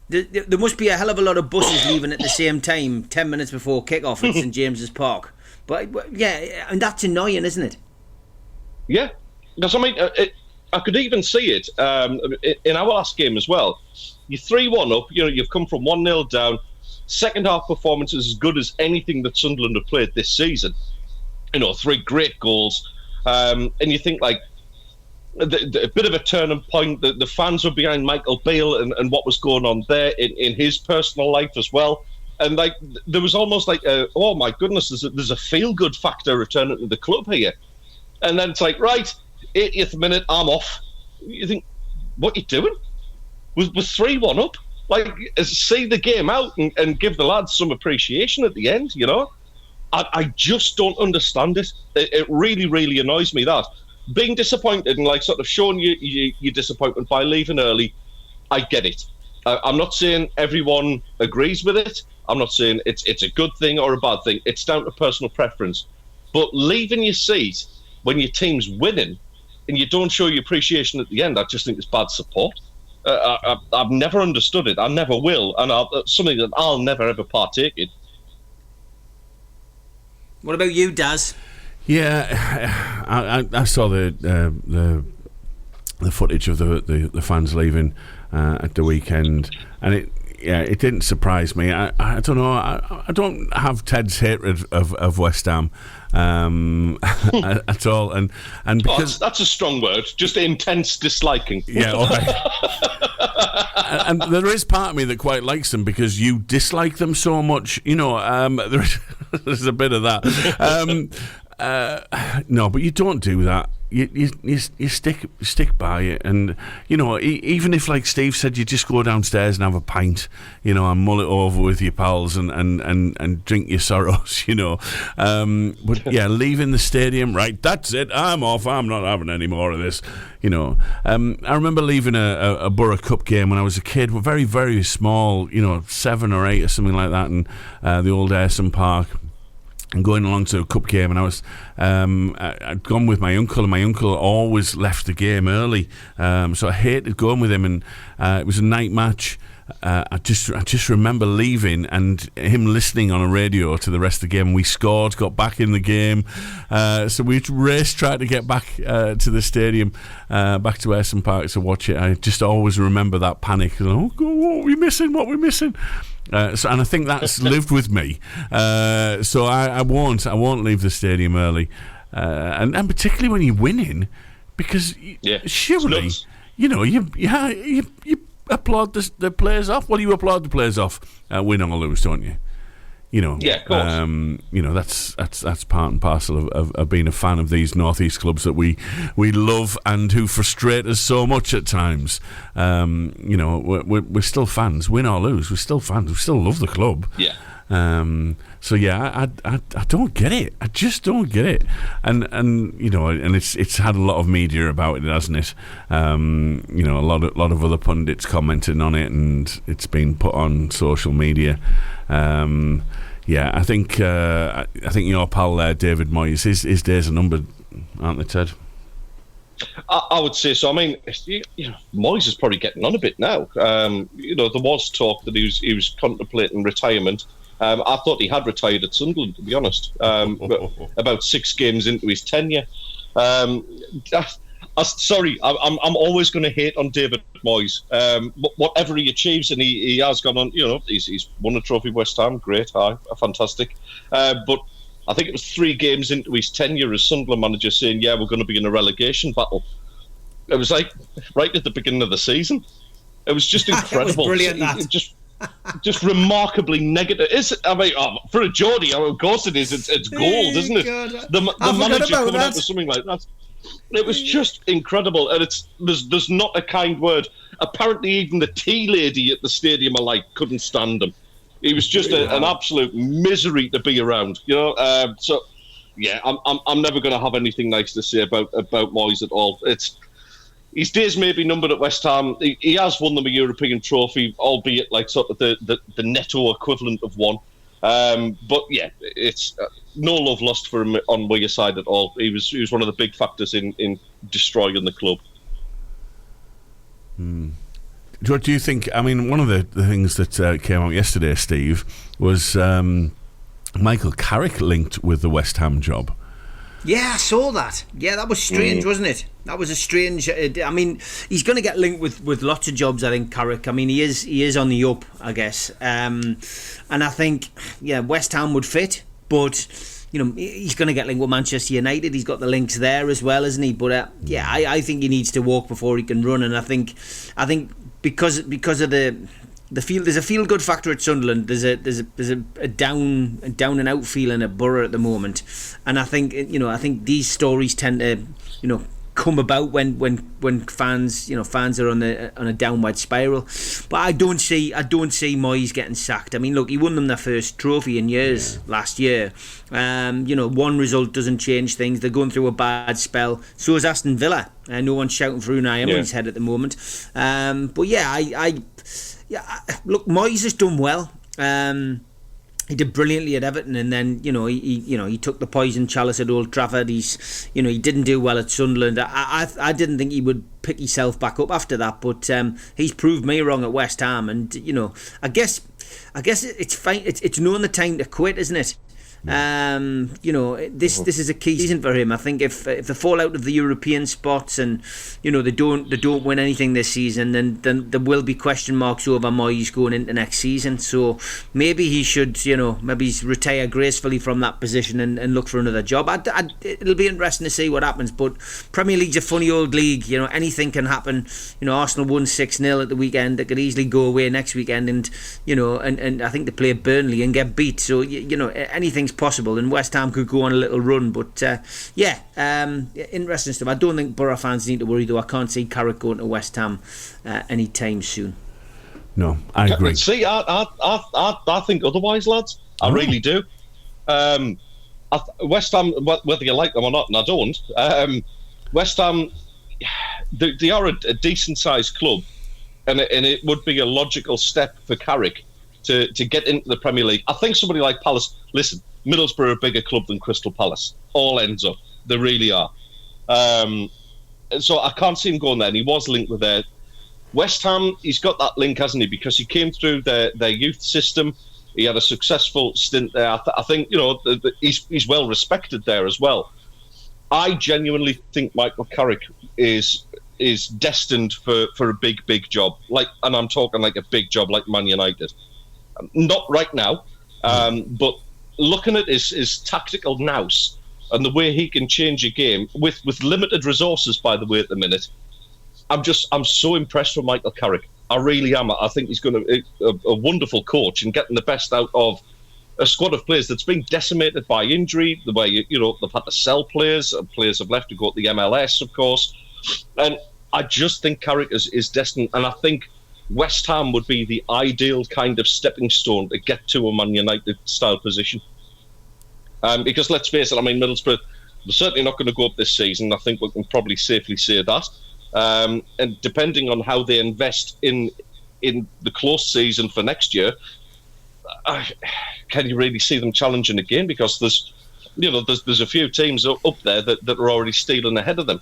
there must be a hell of a lot of buses leaving at the same time 10 minutes before kick-off at St James's Park. But yeah, and that's annoying, isn't it? Yeah, because I mean, I could even see it in our last game as well. You're 3-1 up. You've come from 1-0 down. Second half performance is as good as anything that Sunderland have played this season. 3 great goals, and you think like a bit of a turning point. The fans were behind Michael Beale and what was going on there in his personal life as well. And like there was almost like oh my goodness, there's a feel-good factor returning to the club here. And then it's like, right, 80th minute, I'm off. You think, what you doing? We're 3-1 up. Like, see the game out and give the lads some appreciation at the end, I just don't understand it. It really, really annoys me that. Being disappointed and like sort of showing your disappointment by leaving early, I get it. I'm not saying everyone agrees with it. I'm not saying it's a good thing or a bad thing. It's down to personal preference. But leaving your seat when your team's winning and you don't show your appreciation at the end, I just think it's bad support. I've never understood it. I never will. And something that I'll never, ever partake in. What about you, Daz? Yeah, I saw the footage of the fans leaving at the weekend, and it didn't surprise me. I don't know. I don't have Ted's hatred of West Ham at all, and because that's a strong word. Just intense disliking. Yeah, all right. And there is part of me that quite likes them because you dislike them so much. There's a bit of that. No, but you don't do that. you stick by it, and even if, like Steve said, you just go downstairs and have a pint, and mull it over with your pals and drink your sorrows, but yeah, leaving the stadium, right, that's it, I'm off, I'm not having any more of this. I remember leaving a Borough Cup game when I was a kid. We're very, very small, 7 or 8 or something like that, in the old Ayrton Park, and going along to a cup game, and I'd gone with my uncle, and my uncle always left the game early, so I hated going with him, and it was a night match. I just remember leaving and him listening on a radio to the rest of the game. We scored, got back in the game, so we raced, tried to get back to the stadium, back to Ayrton Park to watch it. I just always remember that panic. Oh God, what are we missing? And I think that's lived with me. So I won't leave the stadium early, and particularly when you're winning, because surely you applaud the players off. Well, you applaud the players off, win or lose, don't you? Yeah, of course. That's part and parcel of being a fan of these North East clubs that we love and who frustrate us so much at times. We're still fans, win or lose. We're still fans. We still love the club. Yeah. So yeah, I don't get it. I just don't get it. And it's had a lot of media about it, hasn't it? A lot of other pundits commenting on it, and it's been put on social media. I think your pal there, David Moyes, his days are numbered, aren't they, Ted? I would say so. I mean, Moyes is probably getting on a bit now. There was talk that he was contemplating retirement. I thought he had retired at Sunderland, to be honest. But about 6 games into his tenure. Sorry, I'm always going to hate on David Moyes. Whatever he achieves, and he has gone on. He's won a trophy with West Ham. Great, fantastic. But I think it was 3 games into his tenure as Sunderland manager saying, "Yeah, we're going to be in a relegation battle." It was like right at the beginning of the season. It was just incredible. It was brilliant. Just remarkably negative. For a Geordie, of course it is. It's gold, isn't it? The manager coming out with something like that. It was just incredible, and there's not a kind word. Apparently, even the tea lady at the stadium couldn't stand him. He was just an absolute misery to be around, So, yeah, I'm never going to have anything nice to say about Moyes at all. His days may be numbered at West Ham. He has won them a European trophy, albeit like sort of the netto equivalent of one. But yeah, it's no love lost for him on Weir side at all. He was one of the big factors in destroying the club. What do you think? I mean, one of the things that came out yesterday, Steve, was Michael Carrick linked with the West Ham job. Yeah, I saw that. Yeah, that was strange, wasn't it? That was a strange. I mean, he's going to get linked with lots of jobs, I think, Carrick. I mean, he is on the up, I guess. And I think, West Ham would fit, but he's going to get linked with Manchester United. He's got the links there as well, isn't he? But I think he needs to walk before he can run. And I think because of the feel, there's a feel good factor at Sunderland. There's a down and out feeling at Borough at the moment, and I think these stories tend to come about when fans are on a downward spiral. But I don't see Moyes getting sacked. I mean, look, he won them their first trophy in years last year. One result doesn't change things. They're going through a bad spell. So is Aston Villa. No one's shouting for Unai Emery's head at the moment. Look, Moyes has done well. He did brilliantly at Everton, and then he took the poison chalice at Old Trafford. He didn't do well at Sunderland. I didn't think he would pick himself back up after that, but he's proved me wrong at West Ham, and I guess it's fine. It's knowing the time to quit, isn't it? This is a key season for him. I think if they fall out of the European spots and they don't win anything this season, then there will be question marks over Moyes going into next season. So maybe he should retire gracefully from that position and look for another job. It'll be interesting to see what happens. But Premier League's a funny old league. Anything can happen. Arsenal won 6-0 at the weekend. They could easily go away next weekend and I think they play Burnley and get beat. So anything's possible, and West Ham could go on a little run. But interesting stuff. I don't think Borough fans need to worry, though. I can't see Carrick going to West Ham anytime soon. No, I agree. See, I think otherwise, lads. I really do. West Ham, whether you like them or not, and I don't, West Ham, they are a decent-sized club, and it would be a logical step for Carrick to get into the Premier League. I think somebody like Palace, listen, Middlesbrough are a bigger club than Crystal Palace. All ends up. They really are. So I can't see him going there, and he was linked with their West Ham. He's got that link, hasn't he? Because he came through their youth system. He had a successful stint there. I think, you know, he's well respected there as well. I genuinely think Michael Carrick is destined for a big job. And I'm talking like a big job like Man United. Not right now, but looking at his tactical nous and the way he can change a game with limited resources, by the way, at the minute. I'm so impressed with Michael Carrick. I really am. I think he's going to a wonderful coach and getting the best out of a squad of players that's been decimated by injury. The way they've had to sell players. Players have left to go to the MLS, of course. And I just think Carrick is destined. And I think West Ham would be the ideal kind of stepping stone to get to a Man United style position. Because let's face it, I mean, Middlesbrough, they're certainly not going to go up this season. I think we can probably safely say that. And depending on how they invest in the close season for next year, can you really see them challenging again? Because there's a few teams up there that are already stealing ahead of them.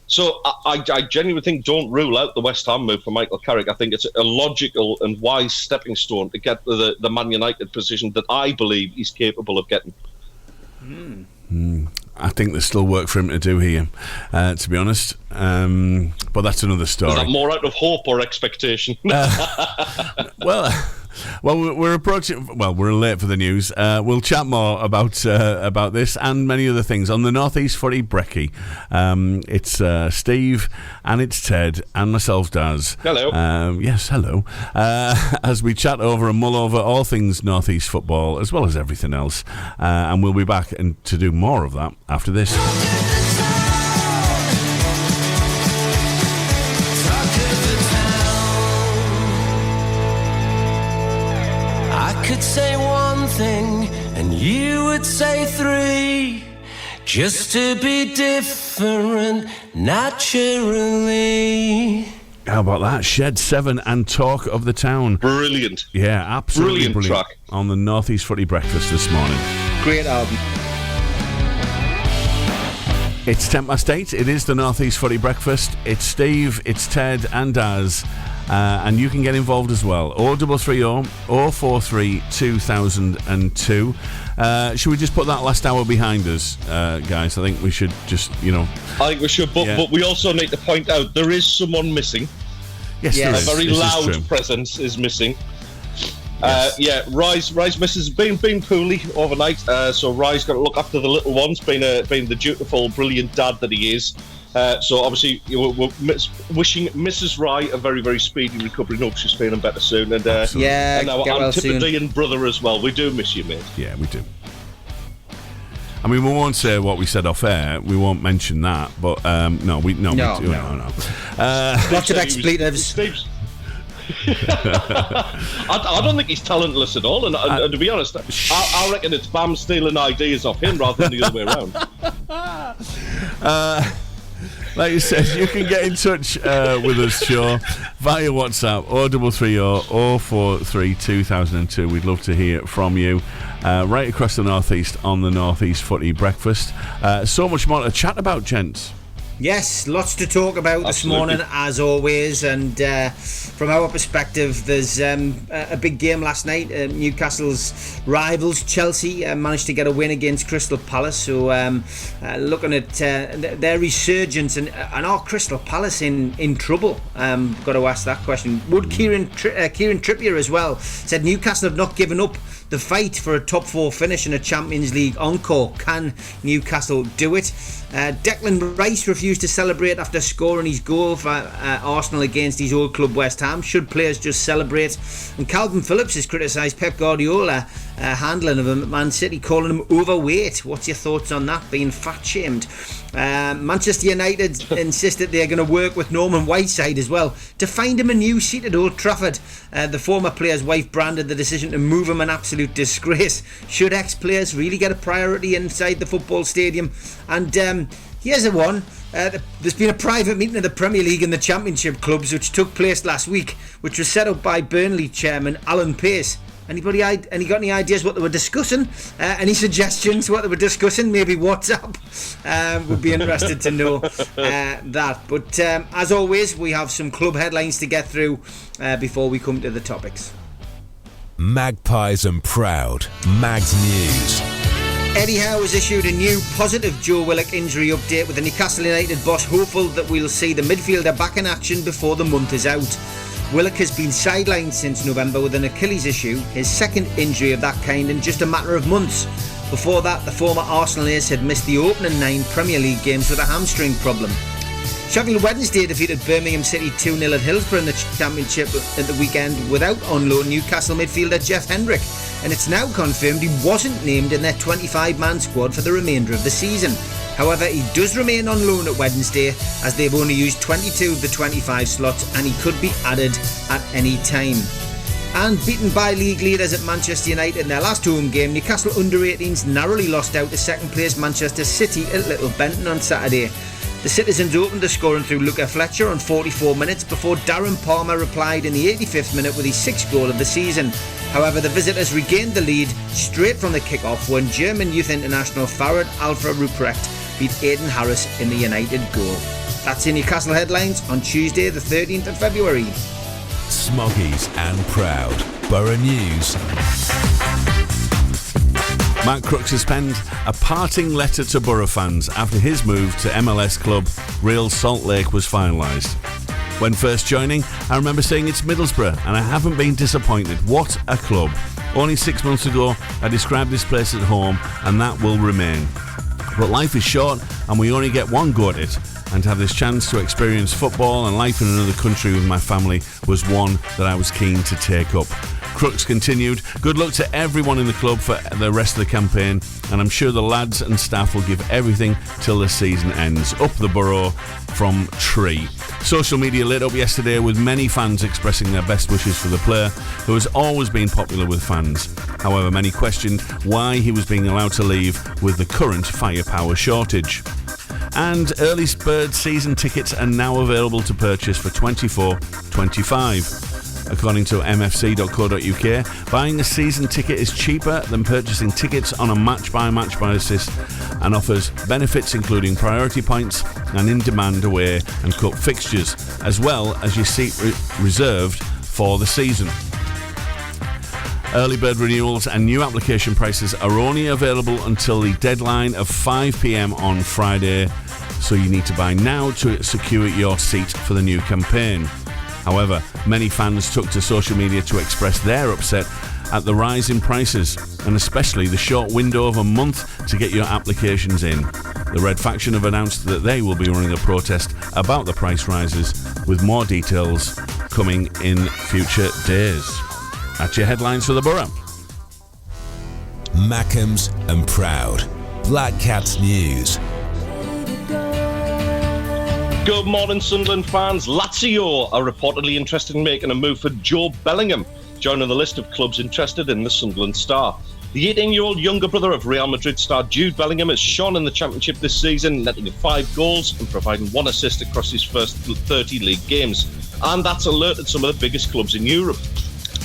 So I genuinely think, don't rule out the West Ham move for Michael Carrick. I think it's a logical and wise stepping stone to get to the Man United position that I believe he's capable of getting. I think there's still work for him to do here, to be honest. But that's another story. Is that more out of hope or expectation? Well, we're approaching. Well, we're late for the news. We'll chat more about this and many other things on the North East Footy Brekky. It's Steve and it's Ted and myself, Daz. Hello. Yes, hello. As we chat over and mull over all things North East football as well as everything else, and we'll be back to do more of that after this. Could say one thing and you would say three, just to be different naturally. How about that? Shed 7 and Talk of the Town. Brilliant. Yeah, absolutely brilliant track. On the North East Footy Breakfast this morning. Great album. It's 8:10. It is the North East Footy Breakfast. It's Steve, it's Ted and Daz. And you can get involved as well. 0330 043 2002. Should we just put that last hour behind us, guys? I think we should just, I think we should, but we also need to point out there is someone missing. Yes, there is. A very loud presence is missing. Yes. Rise misses been poorly overnight, so Rise got to look after the little ones, being the dutiful, brilliant dad that he is. So obviously we're wishing Mrs. Rye a very, very speedy recovery. Hope she's feeling better soon. And and our Antipodean brother as well. We do miss you, mate. Yeah, we do. I mean, we won't say what we said off air. We won't mention that. But no. Lots of expletives. I don't think he's talentless at all, and to be honest, I reckon it's Bam stealing ideas off him rather than the other way around. Like you said, you can get in touch with us, sure, via WhatsApp 0330 043 2002. We'd love to hear from you right across the North East on the North East Footy Breakfast. So much more to chat about, gents. Yes, lots to talk about this morning, as always. And from our perspective, there's a big game last night. Newcastle's rivals, Chelsea, managed to get a win against Crystal Palace. So looking at their resurgence, and are Crystal Palace in trouble? Got to ask that question. Would Kieran Trippier as well said Newcastle have not given up the fight for a top 4 finish in a Champions League encore. Can Newcastle do it? Declan Rice refused to celebrate after scoring his goal for Arsenal against his old club West Ham. Should players just celebrate? And Calvin Phillips has criticised Pep Guardiola handling of him at Man City, calling him overweight. What's your thoughts on that, being fat-shamed? Manchester United insisted they're going to work with Norman Whiteside as well to find him a new seat at Old Trafford. The former player's wife branded the decision to move him an absolute disgrace. Should ex-players really get a priority inside the football stadium? And here's a one. There's been a private meeting of the Premier League and the Championship clubs which took place last week, which was set up by Burnley chairman Alan Pace. Anybody got any ideas what they were discussing? Any suggestions what they were discussing? Maybe WhatsApp. Would be interested to know that. But as always, we have some club headlines to get through before we come to the topics. Magpies and Proud. Mags News. Eddie Howe has issued a new positive Joe Willock injury update, with the Newcastle United boss hopeful that we'll see the midfielder back in action before the month is out. Willock has been sidelined since November with an Achilles issue, his second injury of that kind in just a matter of months. Before that, the former Arsenal ace had missed the opening 9 Premier League games with a hamstring problem. Sheffield Wednesday defeated Birmingham City 2-0 at Hillsborough in the Championship at the weekend without on-loan Newcastle midfielder Jeff Hendrick, and it's now confirmed he wasn't named in their 25-man squad for the remainder of the season. However, he does remain on loan at Wednesday, as they've only used 22 of the 25 slots, and he could be added at any time. And beaten by league leaders at Manchester United in their last home game, Newcastle under-18s narrowly lost out to second-place Manchester City at Little Benton on Saturday. The citizens opened the scoring through Luca Fletcher on 44 minutes before Darren Palmer replied in the 85th minute with his 6th goal of the season. However, the visitors regained the lead straight from the kick-off when German youth international Farid Alfred Ruprecht beat Aidan Harris in the United goal. That's in Newcastle headlines on Tuesday the 13th of February. Smoggies and Proud. Borough News. Matt Crooks has penned a parting letter to Borough fans after his move to MLS club Real Salt Lake was finalised. When first joining, I remember saying it's Middlesbrough, and I haven't been disappointed. What a club. Only 6 months ago, I described this place at home, and that will remain. But life is short, and we only get one go at it, and to have this chance to experience football and life in another country with my family was one that I was keen to take up. Crooks continued, good luck to everyone in the club for the rest of the campaign, and I'm sure the lads and staff will give everything till the season ends. Up the Borough from Tree. Social media lit up yesterday with many fans expressing their best wishes for the player, who has always been popular with fans. However, many questioned why he was being allowed to leave with the current firepower shortage. And early bird season tickets are now available to purchase for 24.25. According to mfc.co.uk, buying a season ticket is cheaper than purchasing tickets on a match-by-match basis and offers benefits including priority points and in-demand away and cup fixtures, as well as your seat reserved for the season. Early bird renewals and new application prices are only available until the deadline of 5 p.m. on Friday, so you need to buy now to secure your seat for the new campaign. However, many fans took to social media to express their upset at the rise in prices, and especially the short window of a month to get your applications in. The Red Faction have announced that they will be running a protest about the price rises, with more details coming in future days. That's your headlines for the Borough. Mackems and Proud. Black Cats News. Good morning, Sunderland fans. Lazio are reportedly interested in making a move for Joe Bellingham, joining the list of clubs interested in the Sunderland star. The 18-year-old younger brother of Real Madrid star Jude Bellingham has shone in the Championship this season, netting 5 goals and providing 1 assist across his first 30 league games. And that's alerted some of the biggest clubs in Europe.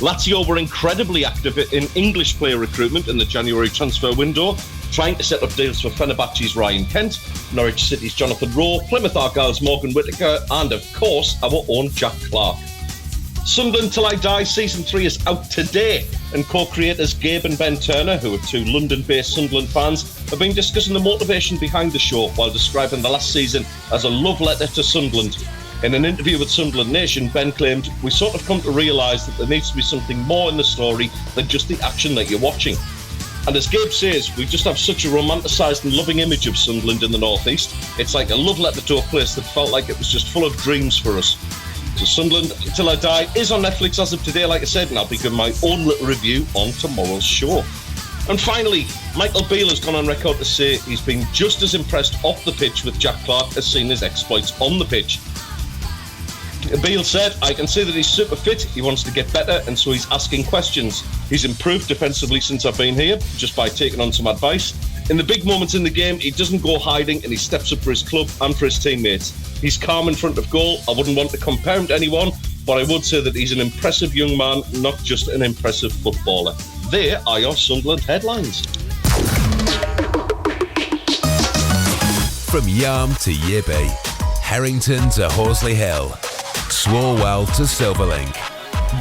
Lazio were incredibly active in English player recruitment in the January transfer window, trying to set up deals for Fenerbahce's Ryan Kent, Norwich City's Jonathan Rowe, Plymouth Argyle's Morgan Whittaker, and of course our own Jack Clark. Sunderland Till I Die Season 3 is out today, and co-creators Gabe and Ben Turner, who are 2 London-based Sunderland fans, have been discussing the motivation behind the show while describing the last season as a love letter to Sunderland. In an interview with Sunderland Nation, Ben claimed, "We sort of come to realise that there needs to be something more in the story than just the action that you're watching." And as Gabe says, we just have such a romanticised and loving image of Sunderland in the North East. It's like a love letter to a place that felt like it was just full of dreams for us. So Sunderland Till I Die is on Netflix as of today, like I said, and I'll be giving my own little review on tomorrow's show. And finally, Michael Beale has gone on record to say he's been just as impressed off the pitch with Jack Clark as seen his exploits on the pitch. Beale said, "I can see that he's super fit, he wants to get better, and so he's asking questions. He's improved defensively since I've been here, just by taking on some advice. In the big moments in the game, he doesn't go hiding and he steps up for his club and for his teammates. He's calm in front of goal. I wouldn't want to compare him to anyone, but I would say that he's an impressive young man, not just an impressive footballer." There are your Sunderland headlines. From Yarm to Yibby, Harrington to Horsley Hill, Swalwell to Silverlink.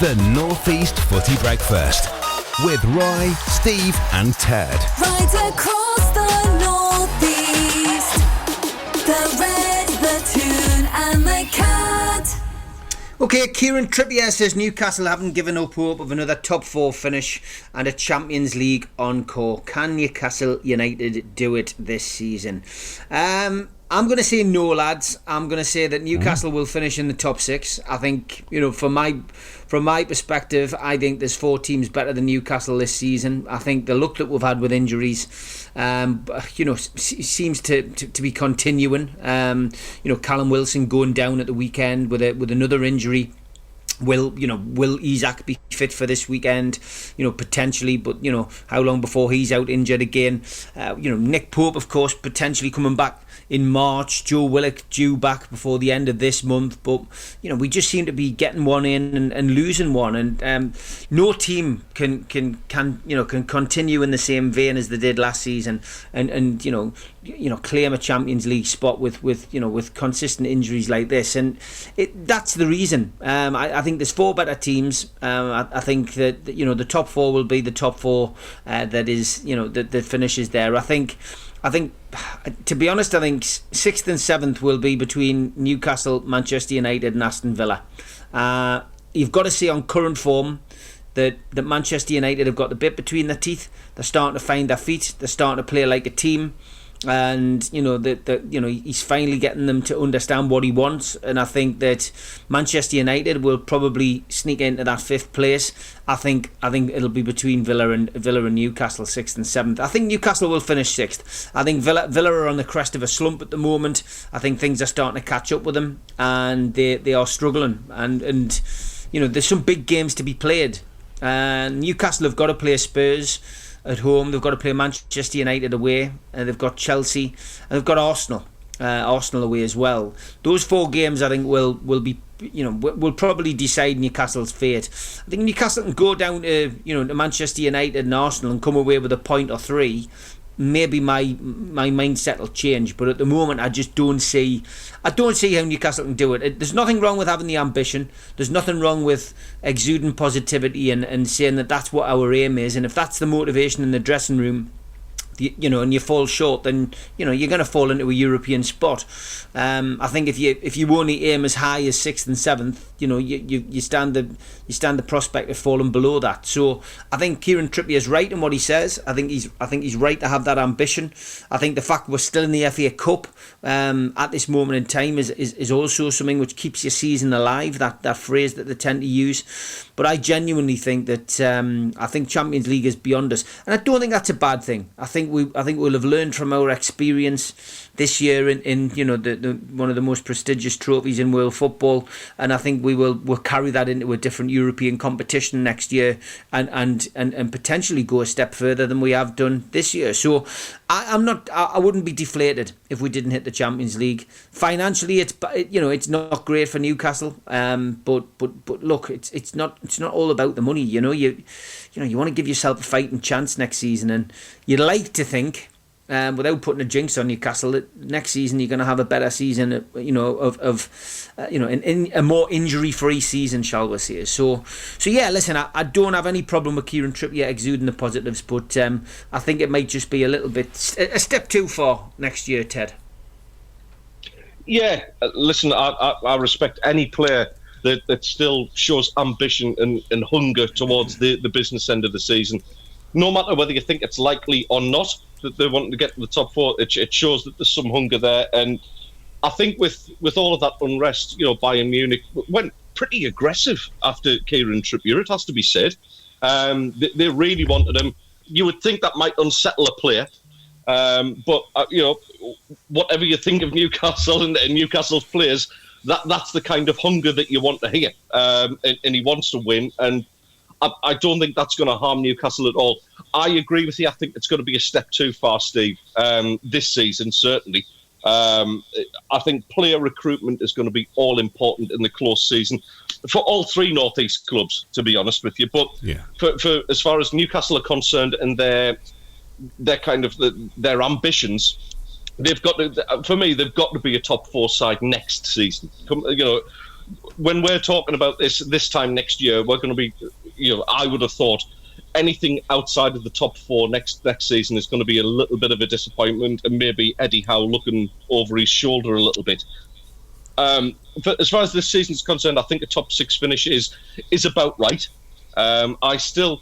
The North East Footy Breakfast with Roy, Steve and Ted. Right across the North East, the Red, the Toon and the Cat. Okay, Kieran Trippier says Newcastle haven't given up hope of another top 4 finish and a Champions League encore. Can Newcastle United do it this season? I'm going to say no, lads. I'm going to say that Newcastle will finish in the top 6. I think, from my perspective, I think there's 4 teams better than Newcastle this season. I think the luck that we've had with injuries, seems to be continuing. Callum Wilson going down at the weekend with another injury. Will Isak be fit for this weekend? Potentially, but how long before he's out injured again? Nick Pope, of course, potentially coming back in March. Joe Willock due back before the end of this month, but we just seem to be getting one in and losing one, and no team can continue in the same vein as they did last season, and claim a Champions League spot with consistent injuries like this, and that's the reason. I think there's 4 better teams. I think that the top 4 will be the top 4 that finishes there. I think, to be honest, I think 6th and 7th will be between Newcastle, Manchester United and Aston Villa. You've got to see on current form that Manchester United have got the bit between their teeth. They're starting to find their feet. They're starting to play like a team. And he's finally getting them to understand what he wants, and I think that Manchester United will probably sneak into that 5th place. I think it'll be between Villa and Newcastle, 6th and 7th. I think Newcastle will finish 6th. I think Villa are on the crest of a slump at the moment. I think things are starting to catch up with them, and they are struggling. And there's some big games to be played. Newcastle have got to play Spurs at home, they've got to play Manchester United away, and they've got Chelsea, and they've got Arsenal away as well. Those 4 games, I think, will be will probably decide Newcastle's fate. I think Newcastle can go down to to Manchester United and Arsenal and come away with a point or 3. Maybe my mindset will change, but at the moment I just don't see how Newcastle can do it. There's nothing wrong with having the ambition. There's nothing wrong with exuding positivity and saying that that's what our aim is. And if that's the motivation in the dressing room, and you fall short, then you're going to fall into a European spot. I think if you only aim as high as 6th and 7th, you stand the prospect of falling below that. So I think Kieran Trippier is right in what he says. I think he's right to have that ambition. I think the fact we're still in the FA Cup at this moment in time is also something which keeps your season alive. That phrase that they tend to use. But I genuinely think that I think Champions League is beyond us, and I don't think that's a bad thing. I think we'll have learned from our experience this year in the one of the most prestigious trophies in world football, and I think we'll carry that into a different European competition next year, and potentially go a step further than we have done this year. So I wouldn't be deflated if we didn't hit the Champions League. Financially, it's not great for Newcastle, but look, it's not all about the money. You want to give yourself a fighting chance next season, and you'd like to think, without putting a jinx on Newcastle, that next season you're going to have a better season, in a more injury-free season, shall we say. So yeah, listen, I don't have any problem with Kieran Trippier exuding the positives, but I think it might just be a little bit a step too far next year, Ted. Yeah, listen, I respect any player that still shows ambition and hunger towards the business end of the season. No matter whether you think it's likely or not that they're wanting to get to the top 4, it shows that there's some hunger there. And I think with all of that unrest, Bayern Munich went pretty aggressive after Kieran Trippier, it has to be said. They really wanted him. you would think that might unsettle a player. But whatever you think of Newcastle and Newcastle's players, that's the kind of hunger that you want to hear. And he wants to win, and I don't think that's going to harm Newcastle at all. I agree with you. I think it's going to be a step too far, Steve, this season, certainly. I think player recruitment is going to be all important in the close season for all three North East clubs, to be honest with you. But for as far as Newcastle are concerned and their kind of their ambitions, they've got to, for me, they've got to be a top four side next season. When we're talking about this time next year, we're going to be, I would have thought anything outside of the top four next season is going to be a little bit of a disappointment, and maybe Eddie Howe looking over his shoulder a little bit. But as far as this season is concerned, I think a top six finish is about right. I still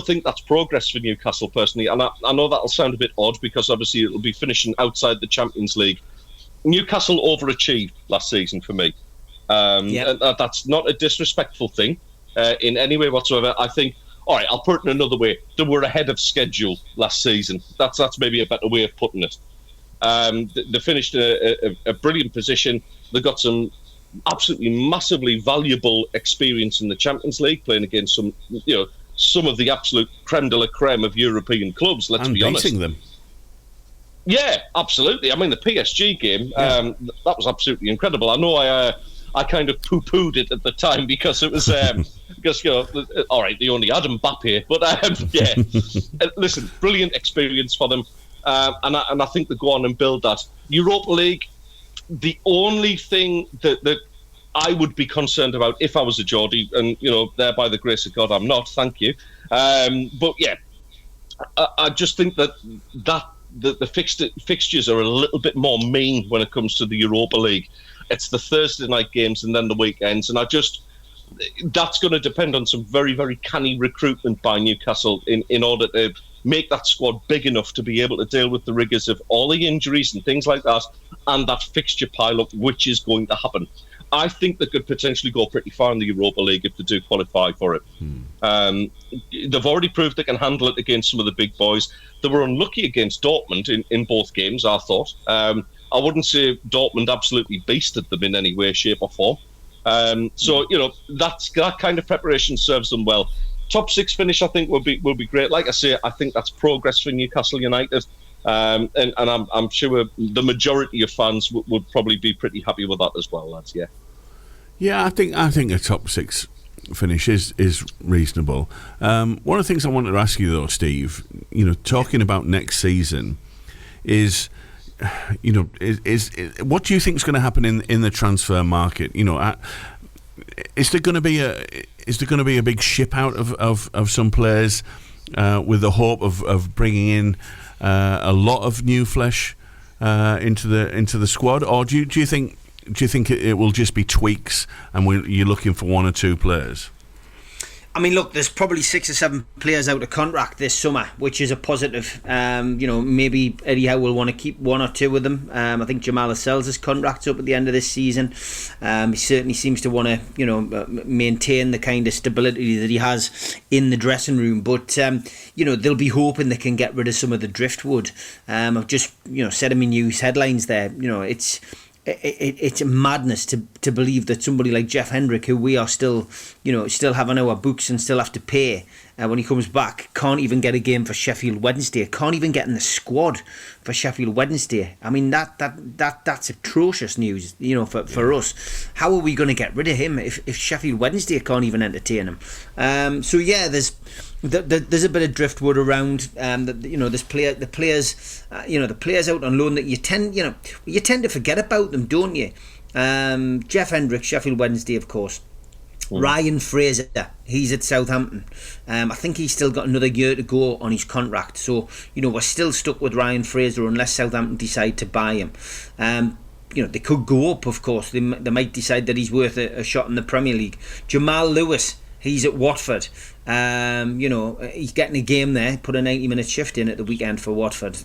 think that's progress for Newcastle personally, and I know that'll sound a bit odd because obviously it'll be finishing outside the Champions League. Newcastle overachieved last season for me. And that's not a disrespectful thing in any way whatsoever. I think, all right, I'll put it another way. They were ahead of schedule last season. That's maybe a better way of putting it. They finished a brilliant position. They got some absolutely massively valuable experience in the Champions League, playing against some of the absolute creme de la creme of European clubs, let's be honest. And beating them. Yeah, absolutely. I mean, the PSG game, that was absolutely incredible. I know I kind of poo-pooed it at the time because it was all right, they only had Mbappe, but listen, brilliant experience for them, and I think they go on and build that. Europa League, the only thing that I would be concerned about if I was a Geordie, and there by the grace of God I'm not, thank you, but yeah, I just think that the fixtures are a little bit more mean when it comes to the Europa League. It's the Thursday night games and then the weekends, and that's going to depend on some very, very canny recruitment by Newcastle in order to make that squad big enough to be able to deal with the rigours of all the injuries and things like that, and that fixture pile-up, which is going to happen. I think they could potentially go pretty far in the Europa League if they do qualify for it. They've already proved they can handle it against some of the big boys. They were unlucky against Dortmund in both games, I thought. I wouldn't say Dortmund absolutely beasted them in any way, shape or form. That kind of preparation serves them well. Top six finish, I think, will be great. Like I say, I think that's progress for Newcastle United. And I'm sure the majority of fans would probably be pretty happy with that as well, lads. Yeah, I think a top six finish is reasonable. One of the things I wanted to ask you though, Steve, talking about next season is what do you think is going to happen in the transfer market? Is there going to be a big ship out of some players with the hope of bringing in a lot of new flesh into the squad, or do you think it will just be tweaks and you're looking for one or two players? I mean, look, there's probably 6 or 7 players out of contract this summer, which is a positive. Maybe Eddie Howe will want to keep 1 or 2 of them. I think Jamal Lascelles' contract's up at the end of this season. He certainly seems to want to, maintain the kind of stability that he has in the dressing room. But, they'll be hoping they can get rid of some of the driftwood. I've just, said in my news headlines there, it's a madness to believe that somebody like Jeff Hendrick, who we are still have on our books and still have to pay when he comes back, can't even get a game for Sheffield Wednesday, can't even get in the squad for Sheffield Wednesday. I mean, that's atrocious news, for us. How are we going to get rid of him if Sheffield Wednesday can't even entertain him? There's a bit of driftwood around. There's the players out on loan that you tend to forget about them, don't you? Jeff Hendrick, Sheffield Wednesday, of course. Ryan Fraser, he's at Southampton. I think he's still got another year to go on his contract, so we're still stuck with Ryan Fraser unless Southampton decide to buy him. They could go up, of course. They might decide that he's worth a shot in the Premier League. Jamal Lewis, he's at Watford. He's getting a game there, put a 90-minute shift in at the weekend for Watford.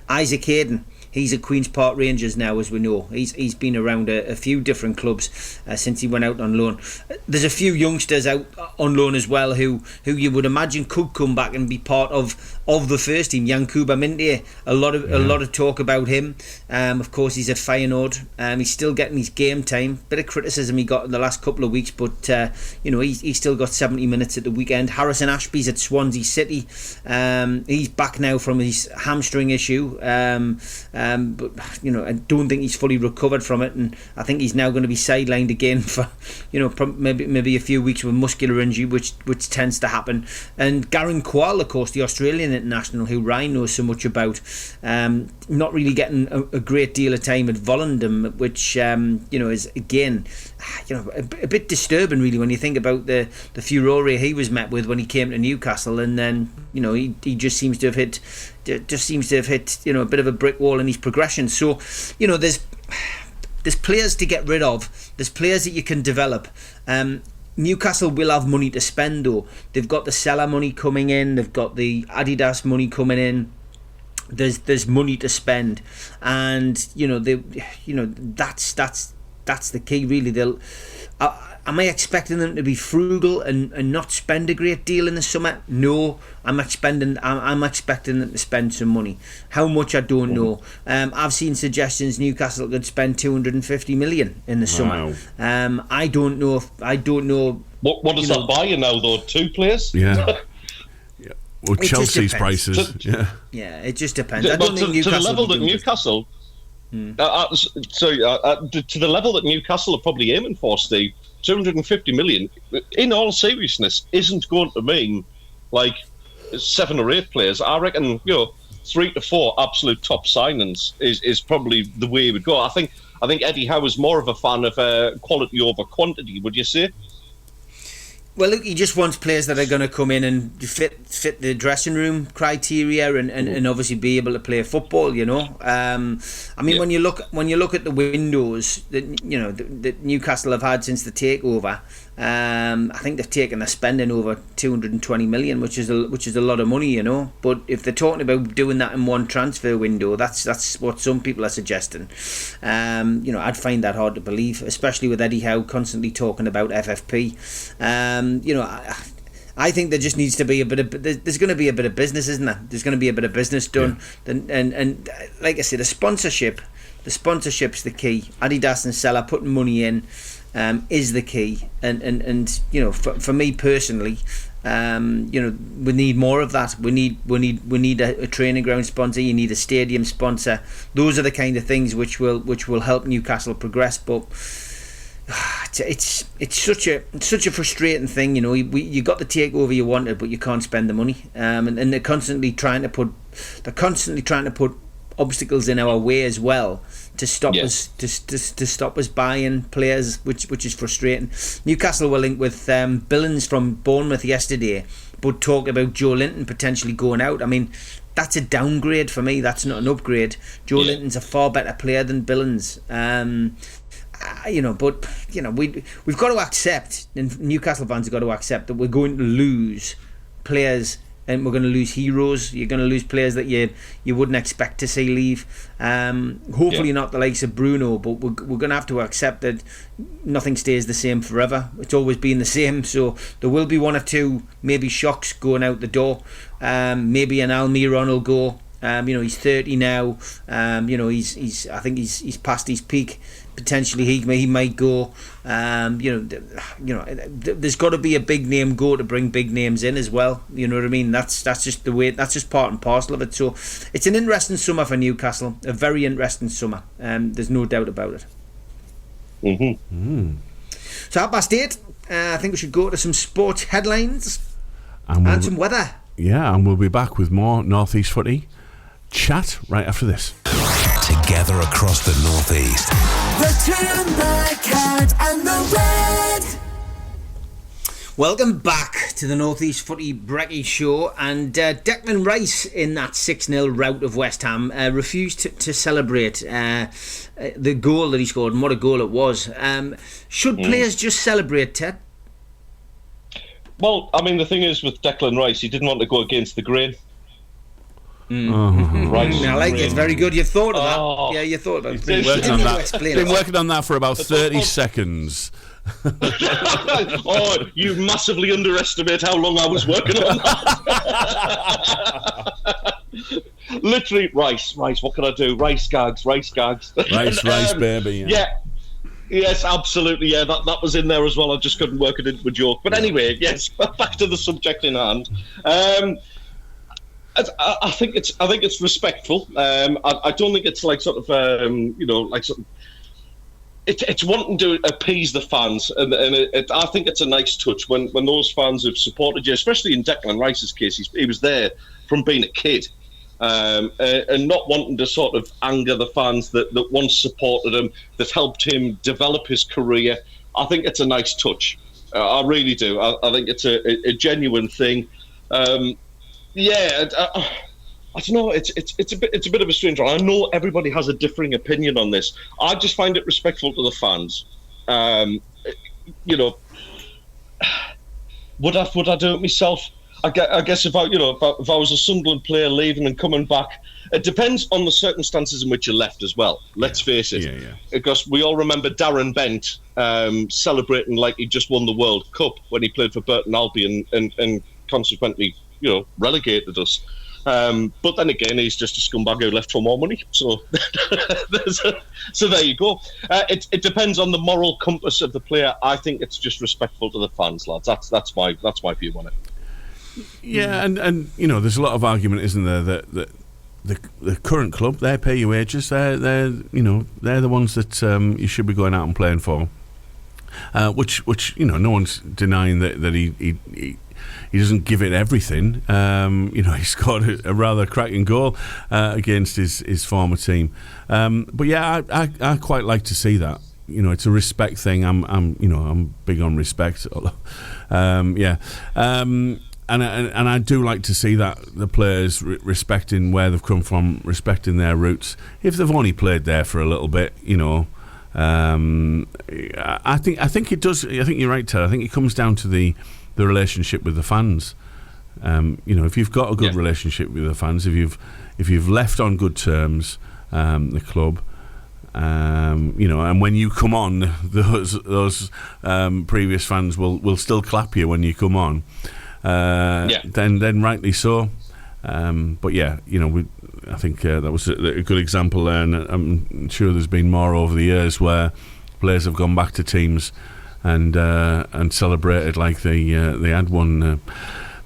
Isaac Hayden, He's at Queen's Park Rangers now, as we know. He's been around a few different clubs since he went out on loan. There's a few youngsters out on loan as well who you would imagine could come back and be part of the first team. Yankuba Minte, a lot of talk about him. Of course, he's at Feyenoord. He's still getting his game time. Bit of criticism he got in the last couple of weeks, but he's still got 70 minutes at the weekend. Harrison Ashby's at Swansea City. He's back now from his hamstring issue, but I don't think he's fully recovered from it, and I think he's now going to be sidelined again for maybe a few weeks with muscular injury, which tends to happen. And Garen Kwal, of course, the Australian international who Ryan knows so much about, not really getting a great deal of time at Volendam, which is again a bit disturbing really when you think about the furore he was met with when he came to Newcastle, and then he just seems to have hit a bit of a brick wall in his progression. So there's players to get rid of, there's players that you can develop. Newcastle will have money to spend though. They've got the Salah money coming in, they've got the Adidas money coming in. There's money to spend, and that's the key really. Am I expecting them to be frugal and not spend a great deal in the summer? No, I'm expecting them to spend some money. How much, I don't know. I've seen suggestions Newcastle could spend 250 million in the summer. I don't know. What does that buy you now though? 2 players? Yeah. Well, Chelsea's prices. Yeah, it just depends. I don't think to the level that Newcastle. To the level that Newcastle are probably aiming for, Steve, 250 million, in all seriousness, isn't going to mean like 7 or 8 players. I reckon 3 to 4 absolute top signings is probably the way it would go. I think Eddie Howe is more of a fan of quality over quantity. Would you say? Well, look, he just wants players that are going to come in and fit the dressing room criteria and obviously be able to play football. When you look at the windows that Newcastle have had since the takeover, I think they've taken their spending over 220 million, which is a lot of money. But if they're talking about doing that in one transfer window, that's what some people are suggesting. I'd find that hard to believe, especially with Eddie Howe constantly talking about FFP. I think there just needs to be there's going to be a bit of business, isn't there? There's going to be a bit of business done, and like I said, the sponsorship's the key. Adidas and Salah putting money in is the key, and for me personally, we need more of that. We need a training ground sponsor. You need a stadium sponsor. Those are the kind of things which will help Newcastle progress. But it's such a frustrating thing. You got the takeover you wanted, but you can't spend the money. And they're constantly trying to put obstacles in our way as well to stop us to stop us buying players, which is frustrating. Newcastle were linked with Billings from Bournemouth yesterday, but talk about Joe Linton potentially going out. I mean, that's a downgrade for me. That's not an upgrade. Joe Linton's a far better player than Billings. But we've got to accept, and Newcastle fans have got to accept, that we're going to lose players and we're going to lose heroes. You're going to lose players that you wouldn't expect to see leave. Hopefully not the likes of Bruno, but we're going to have to accept that nothing stays the same forever. It's always been the same, so there will be 1 or 2 maybe shocks going out the door. Maybe an Almiron will go. He's 30 now. He's I think he's past his peak. Potentially he might go. There's got to be a big name go to bring big names in as well. You know what I mean? That's just the way. That's just part and parcel of it. So it's an interesting summer for Newcastle. A very interesting summer. There's no doubt about it. So 8:30. I think we should go to some sports headlines and some weather. Yeah, and we'll be back with more North East Footy chat right after this. Together across the North East. The tune, the cat and the red. Welcome back to the North East Footy Brekky show. And Declan Rice, in that 6-0 rout of West Ham, refused to celebrate the goal that he scored, and what a goal it was. Should players just celebrate, Ted? Well, I mean, the thing is with Declan Rice, he didn't want to go against the grain. Rice. I like it. It's very good. You thought of that. Oh. Yeah, you thought about it. Been Working on You that. explain Been it. working on that for about 30 seconds. Oh, you massively underestimate how long I was working on that. Literally, rice. What can I do? Rice gags. Rice, baby. Yeah. Yes, absolutely. Yeah, that was in there as well. I just couldn't work it into a joke. But anyway, yes, back to the subject in hand. I think it's respectful. I don't think it's like sort of it's wanting to appease the fans, and I think it's a nice touch when those fans have supported you, especially in Declan Rice's case. He was there from being a kid. And not wanting to sort of anger the fans that once supported him, that helped him develop his career. I think it's a nice touch. I really do. I think it's a genuine thing. I don't know. It's a bit of a strange one. I know everybody has a differing opinion on this. I just find it respectful to the fans. Would I do it myself? I guess if I was a Sunderland player leaving and coming back, it depends on the circumstances in which you left as well. Let's face it. Yeah. Because we all remember Darren Bent celebrating like he just won the World Cup when he played for Burton Albion and consequently, relegated us. But then again, he's just a scumbag who left for more money. So, so there you go. It depends on the moral compass of the player. I think it's just respectful to the fans, lads. That's my view on it. Yeah, and there's a lot of argument, isn't there, that the current club, they pay you wages. They're the ones that you should be going out and playing for. Which no one's denying that he doesn't give it everything. He scored a rather cracking goal against his former team. But yeah, I quite like to see that. It's a respect thing. I'm big on respect. And I do like to see that the players respecting where they've come from, respecting their roots. If they've only played there for a little bit, I think it does. I think you're right, Ted. I think it comes down to the relationship with the fans. If you've got a good relationship with the fans, if you've left on good terms, the club. And when you come on, those previous fans will still clap you when you come on. Then rightly so. But yeah, I think that was a good example there, and I'm sure there's been more over the years where players have gone back to teams and celebrated like they had won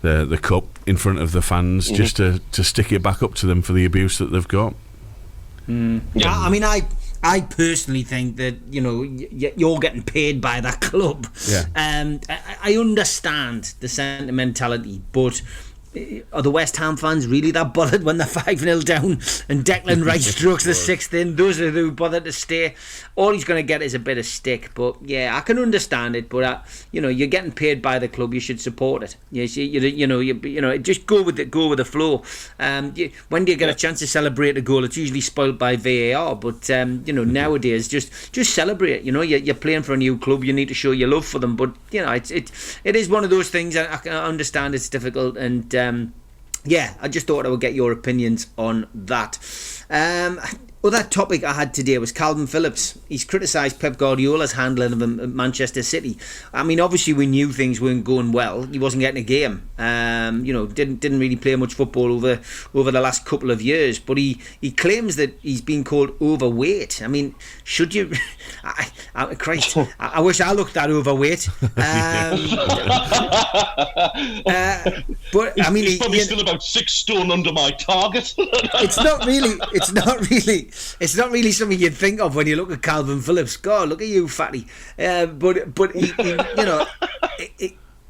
the cup in front of the fans, just to stick it back up to them for the abuse that they've got. I mean, I personally think that you're getting paid by that club. Yeah. I understand the sentimentality, but are the West Ham fans really that bothered when they're 5-0 down and Declan Rice strokes the 6th in? Those are who bothered to stay. All he's going to get is a bit of stick. But yeah, I can understand it. But you're getting paid by the club. You should support it. Just go with the flow. When do you get a chance to celebrate a goal? It's usually spoiled by VAR. But nowadays, just celebrate. You're playing for a new club. You need to show your love for them. But it is one of those things. I understand it's difficult and. I just thought I would get your opinions on that. Other topic I had today was Calvin Phillips. He's criticised Pep Guardiola's handling of him at Manchester City. I mean, obviously we knew things weren't going well. He wasn't getting a game. Didn't really play much football over the last couple of years. But he claims that he's been called overweight. I mean, should you? Christ, I wish I looked that overweight. But I mean, he's probably still about 6 stone under my target. It's not really something you'd think of when you look at Calvin Phillips. God, look at you, fatty. But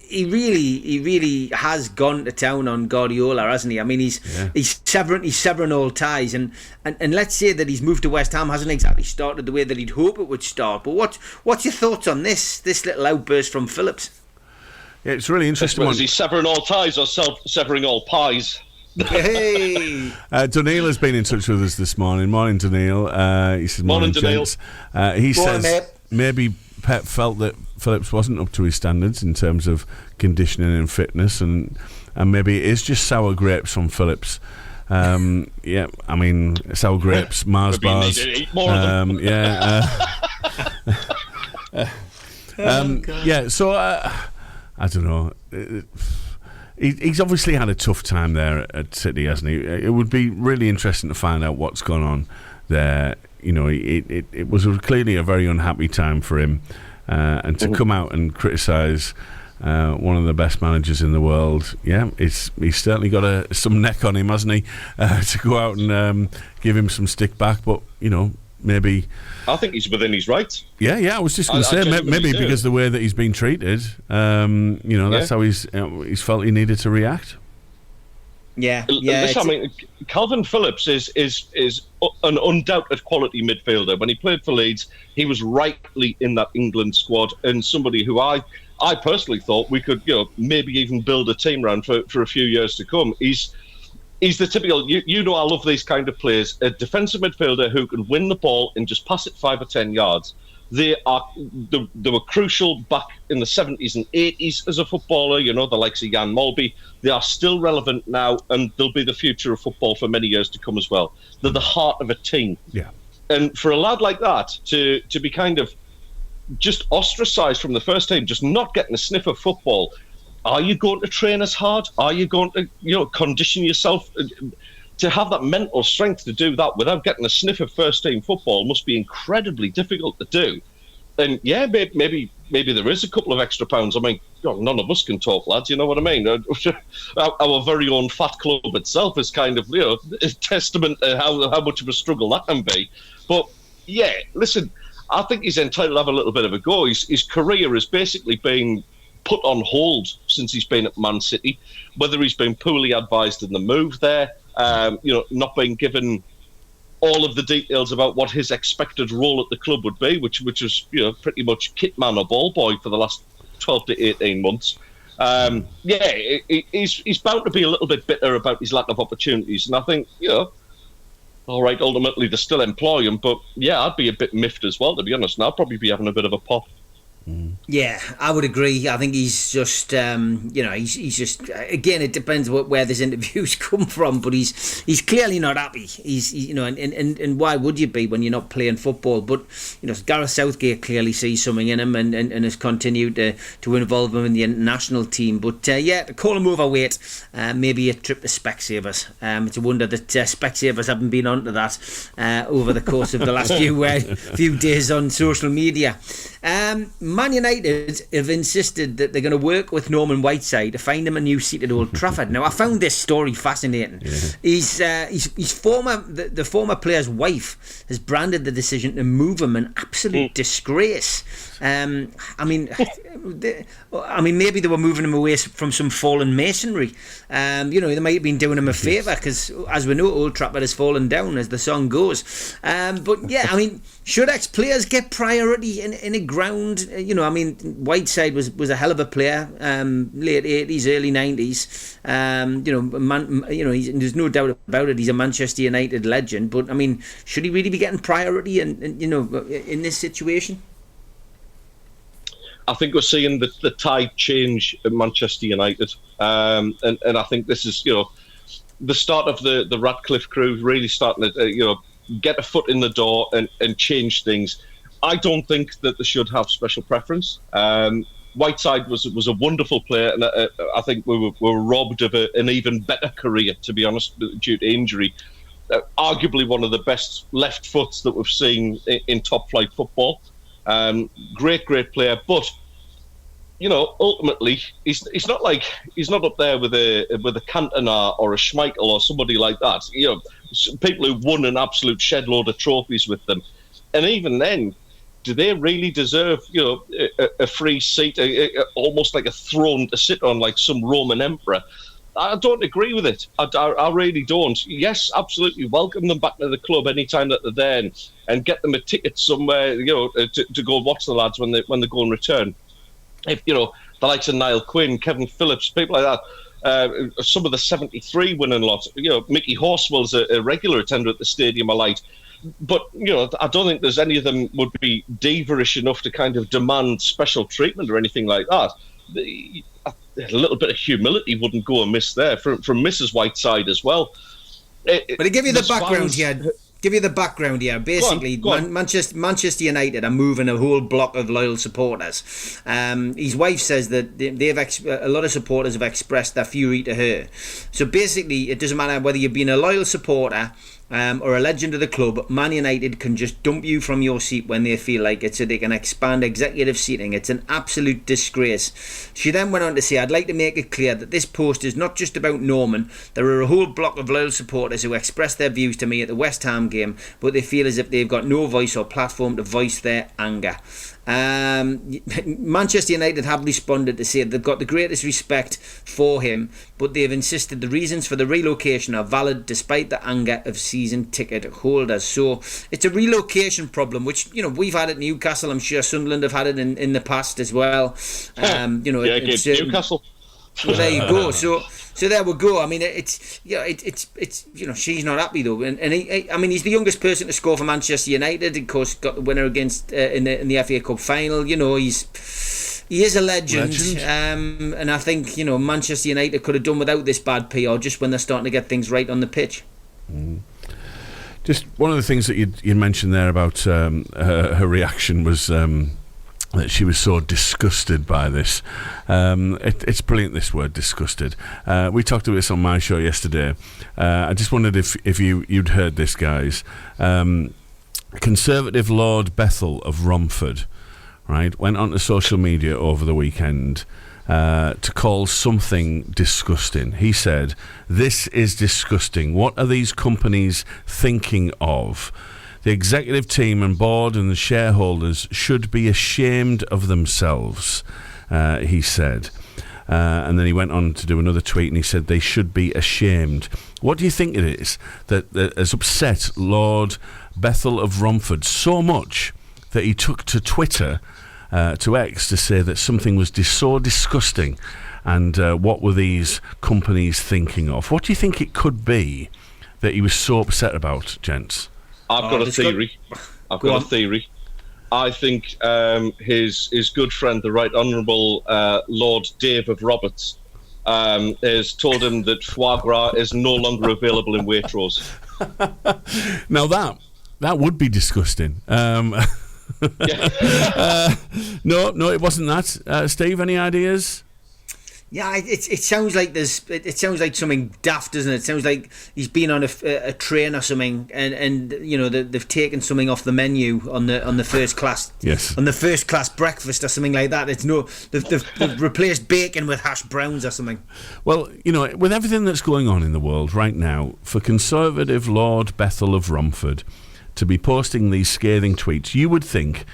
he really has gone to town on Guardiola, hasn't he? I mean, he's severing all ties, and let's say that he's moved to West Ham hasn't exactly started the way that he'd hope it would start. But what's your thoughts on this little outburst from Phillips? Yeah, it's really interesting. Is he severing all ties or severing all pies? Hey, Daniil has been in touch with us this morning. Morning, Daniil. He says, morning, Daniil. He says maybe Pep felt that Phillips wasn't up to his standards in terms of conditioning and fitness, and maybe it is just sour grapes from Phillips. Yeah, I mean, sour grapes, Mars Maybe you bars. need to eat more of them. Yeah. So I don't know. He's obviously had a tough time there at City, hasn't he? It would be really interesting to find out what's gone on there. You know, it was clearly a very unhappy time for him, and to come out and criticise one of the best managers in the world, yeah, he's certainly got some neck on him, hasn't he? To go out and give him some stick back, but you know, maybe. I think he's within his rights. Yeah. I was just going to say maybe because the way that he's been treated, you know, that's how he's felt he needed to react. Yeah. Listen, I mean, Calvin Phillips is an undoubted quality midfielder. When he played for Leeds, he was rightly in that England squad, and somebody who I personally thought we could, you know, maybe even build a team around for a few years to come. He's the typical, you know, I love these kind of players, a defensive midfielder who can win the ball and just pass it 5 or 10 yards. They were crucial back in the 70s and 80s as a footballer, you know, the likes of Jan Molby. They are still relevant now, and they'll be the future of football for many years to come as well. They're the heart of a team. Yeah. And for a lad like that to be kind of just ostracised from the first team, just not getting a sniff of football, are you going to train as hard? Are you going to, you know, condition yourself to have that mental strength to do that without getting a sniff of first team football? Must be incredibly difficult to do. And yeah, maybe there is a couple of extra pounds. I mean, God, none of us can talk, lads. You know what I mean? Our very own fat club itself is kind of, you know, a testament to how much of a struggle that can be. But yeah, listen, I think he's entitled to have a little bit of a go. His career has basically been put on hold since he's been at Man City. Whether he's been poorly advised in the move there, you know, not being given all of the details about what his expected role at the club would be, which was, you know, pretty much kit man or ball boy for the last 12 to 18 months. He's bound to be a little bit bitter about his lack of opportunities, and I think, you know, all right, ultimately they still employ him, but yeah, I'd be a bit miffed as well, to be honest, and I'd probably be having a bit of a pop. Yeah, I would agree. I think he's just, you know, he's just. Again, it depends where this interviews come from, but he's clearly not happy. You know, and why would you be when you're not playing football? But you know, Gareth Southgate clearly sees something in him and has continued to involve him in the international team. But yeah, to call him overweight, maybe a trip to Specsavers. It's a wonder that Specsavers haven't been onto that over the course of the last few days on social media. Man United have insisted that they're going to work with Norman Whiteside to find him a new seat at Old Trafford. Now, I found this story fascinating. Yeah. The former player's wife has branded the decision to move him an absolute disgrace. I mean, maybe they were moving him away from some fallen masonry. You know, they might have been doing him a favour because, as we know, Old Trafford has fallen down, as the song goes. But yeah, I mean, should ex-players get priority in a ground? You know, I mean, Whiteside was a hell of a player, late 80s, early 90s. You know, there's no doubt about it. He's a Manchester United legend. But I mean, should he really be getting priority? And you know, in this situation. I think we're seeing the tide change at Manchester United, and I think this is, you know, the start of the Ratcliffe crew really starting to you know, get a foot in the door and change things. I don't think that they should have special preference. Whiteside was a wonderful player, and I think we were robbed of an even better career, to be honest, due to injury. Arguably one of the best left foots that we've seen in top flight football. Great player, but you know, ultimately he's not up there with a Cantona or a Schmeichel or somebody like that. You know, people who won an absolute shed load of trophies with them, and even then, do they really deserve, you know, a free seat, almost like a throne to sit on, like some Roman emperor? I don't agree with it. I really don't. Yes, absolutely welcome them back to the club anytime that they're there, and get them a ticket somewhere, you know, to go watch the lads when they go and return. If, you know, the likes of Niall Quinn, Kevin Phillips, people like that, some of the 73 winning lot, you know, Mickey Horswell's a regular attender at the Stadium of Light. But, you know, I don't think there's any of them would be diva-ish enough to kind of demand special treatment or anything like that. A little bit of humility wouldn't go amiss there from Mrs. Whiteside as well. But to give you the background fans- here, basically, Go on. Manchester United are moving a whole block of loyal supporters. His wife says that a lot of supporters have expressed their fury to her. So basically, it doesn't matter whether you've been a loyal supporter or a legend of the club. Man United can just dump you from your seat when they feel like it, so they can expand executive seating. It's an absolute disgrace. She then went on to say, I'd like to make it clear that this post is not just about Norman. There are a whole block of loyal supporters who expressed their views to me at the West Ham game, but they feel as if they've got no voice or platform to voice their anger. Manchester United have responded to say they've got the greatest respect for him, but they've insisted the reasons for the relocation are valid despite the anger of season ticket holders. So it's a relocation problem, which we've had at Newcastle. I'm sure Sunderland have had it in the past as well. Newcastle. Well, there you go. So there we go. I mean, it's she's not happy though, and he's the youngest person to score for Manchester United. Of course, got the winner against in the FA Cup final. He is a legend. And I think Manchester United could have done without this bad PR just when they're starting to get things right on the pitch. Just one of the things that you mentioned there about her reaction was that she was so disgusted by this. It's brilliant, this word, disgusted. We talked about this on my show yesterday. I just wondered if you'd heard this, guys. Conservative Lord Bethel of Romford, right, went onto social media over the weekend to call something disgusting. He said, "This is disgusting. What are these companies thinking of? The executive team and board and the shareholders should be ashamed of themselves," he said. And then he went on to do another tweet and he said they should be ashamed. What do you think it is that has upset Lord Bethel of Romford so much that he took to Twitter, to X, to say that something was so disgusting, and what were these companies thinking of? What do you think it could be that he was so upset about, gents? I've got a theory. I think his good friend, the Right Honourable Lord Dave of Roberts, has told him that foie gras is no longer available in Waitrose. Now that would be disgusting. No, it wasn't that. Steve, any ideas? Yeah, it sounds like it sounds like something daft, doesn't it? It sounds like he's been on a train or something, and they've taken something off the menu on the first class. Yes. On the first class breakfast or something like that. They've replaced bacon with hash browns or something. Well, with everything that's going on in the world right now, for Conservative Lord Bethel of Romford to be posting these scathing tweets, you would think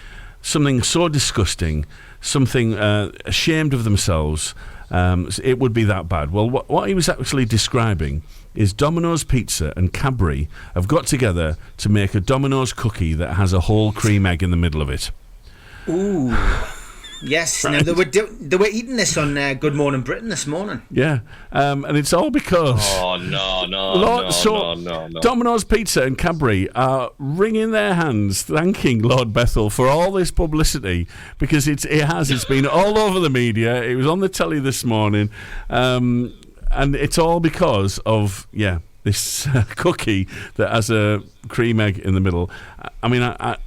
something so disgusting, something ashamed of themselves. It would be that bad. Well, what he was actually describing is Domino's Pizza and Cadbury have got together to make a Domino's cookie that has a whole cream egg in the middle of it. Ooh. Yes, Right. now they were eating this on Good Morning Britain this morning. Yeah, and it's all because... Oh, no. Domino's Pizza and Cadbury are wringing their hands, thanking Lord Bethel for all this publicity, because it's been all over the media. It was on the telly this morning, and it's all because of this cookie that has a cream egg in the middle. I mean, I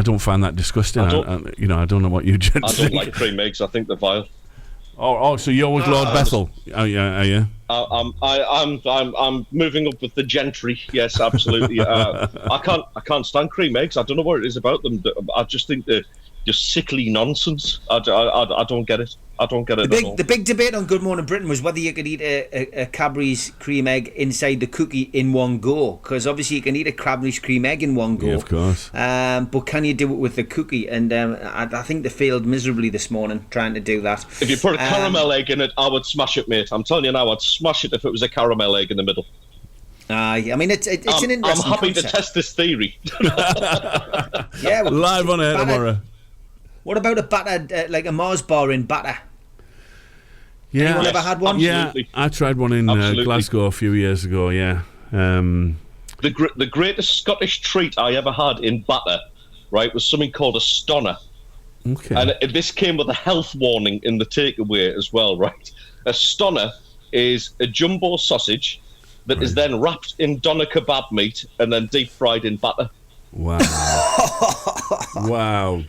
don't find that disgusting. I don't know what you gents think. I don't like cream eggs. I think they're vile. Oh, so you're with Lord Bethel? Are you? I'm moving up with the gentry. Yes, absolutely. I can't stand cream eggs. I don't know what it is about them. I just think they're just sickly nonsense. I don't get it. I don't get it at all. The big debate on Good Morning Britain was whether you could eat a Cadbury's cream egg inside the cookie in one go, because obviously you can eat a Cadbury's cream egg in one go. Yeah, of course. But can you do it with the cookie? And I think they failed miserably this morning trying to do that. If you put a caramel egg in it, I would smash it, mate. I'm telling you now, I'd smash it if it was a caramel egg in the middle. I mean, it's an interesting I'm happy concept. to test this theory. Yeah, well, Live on air tomorrow. What about a batter, like a Mars bar in batter? Yeah, Anyone ever had one? Absolutely. Yeah, I tried one in Glasgow a few years ago. Yeah. The greatest Scottish treat I ever had in batter, right, was something called a stonner. Okay. And this came with a health warning in the takeaway as well, right? A stonner is a jumbo sausage that is then wrapped in doner kebab meat and then deep fried in batter. Wow. Wow.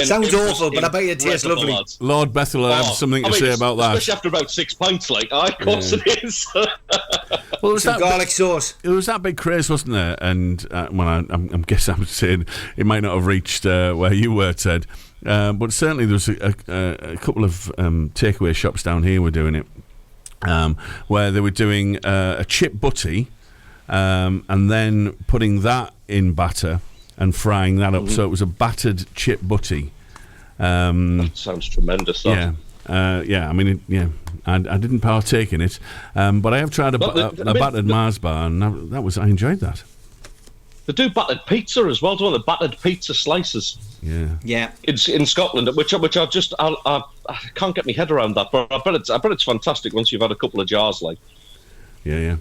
Sounds awful, but I bet it tastes lovely. Lads. Lord Bethel will have something to say about that. Especially after about 6 pints, like, of course it is. Well, it was Some garlic sauce. It was that big craze, wasn't there? And I'm guessing I'm saying it might not have reached where you were, Ted. But certainly there was a couple of takeaway shops down here were doing it, where they were doing a chip butty, and then putting that in batter and frying that up. So it was a battered chip butty. That sounds tremendous. That. Yeah. I mean, I didn't partake in it, but I have tried a battered Mars bar, and I enjoyed that. They do battered pizza as well, don't they? Battered pizza slices. Yeah. In Scotland, which I can't get my head around that, but I bet it's fantastic once you've had a couple of jars, like. Yeah.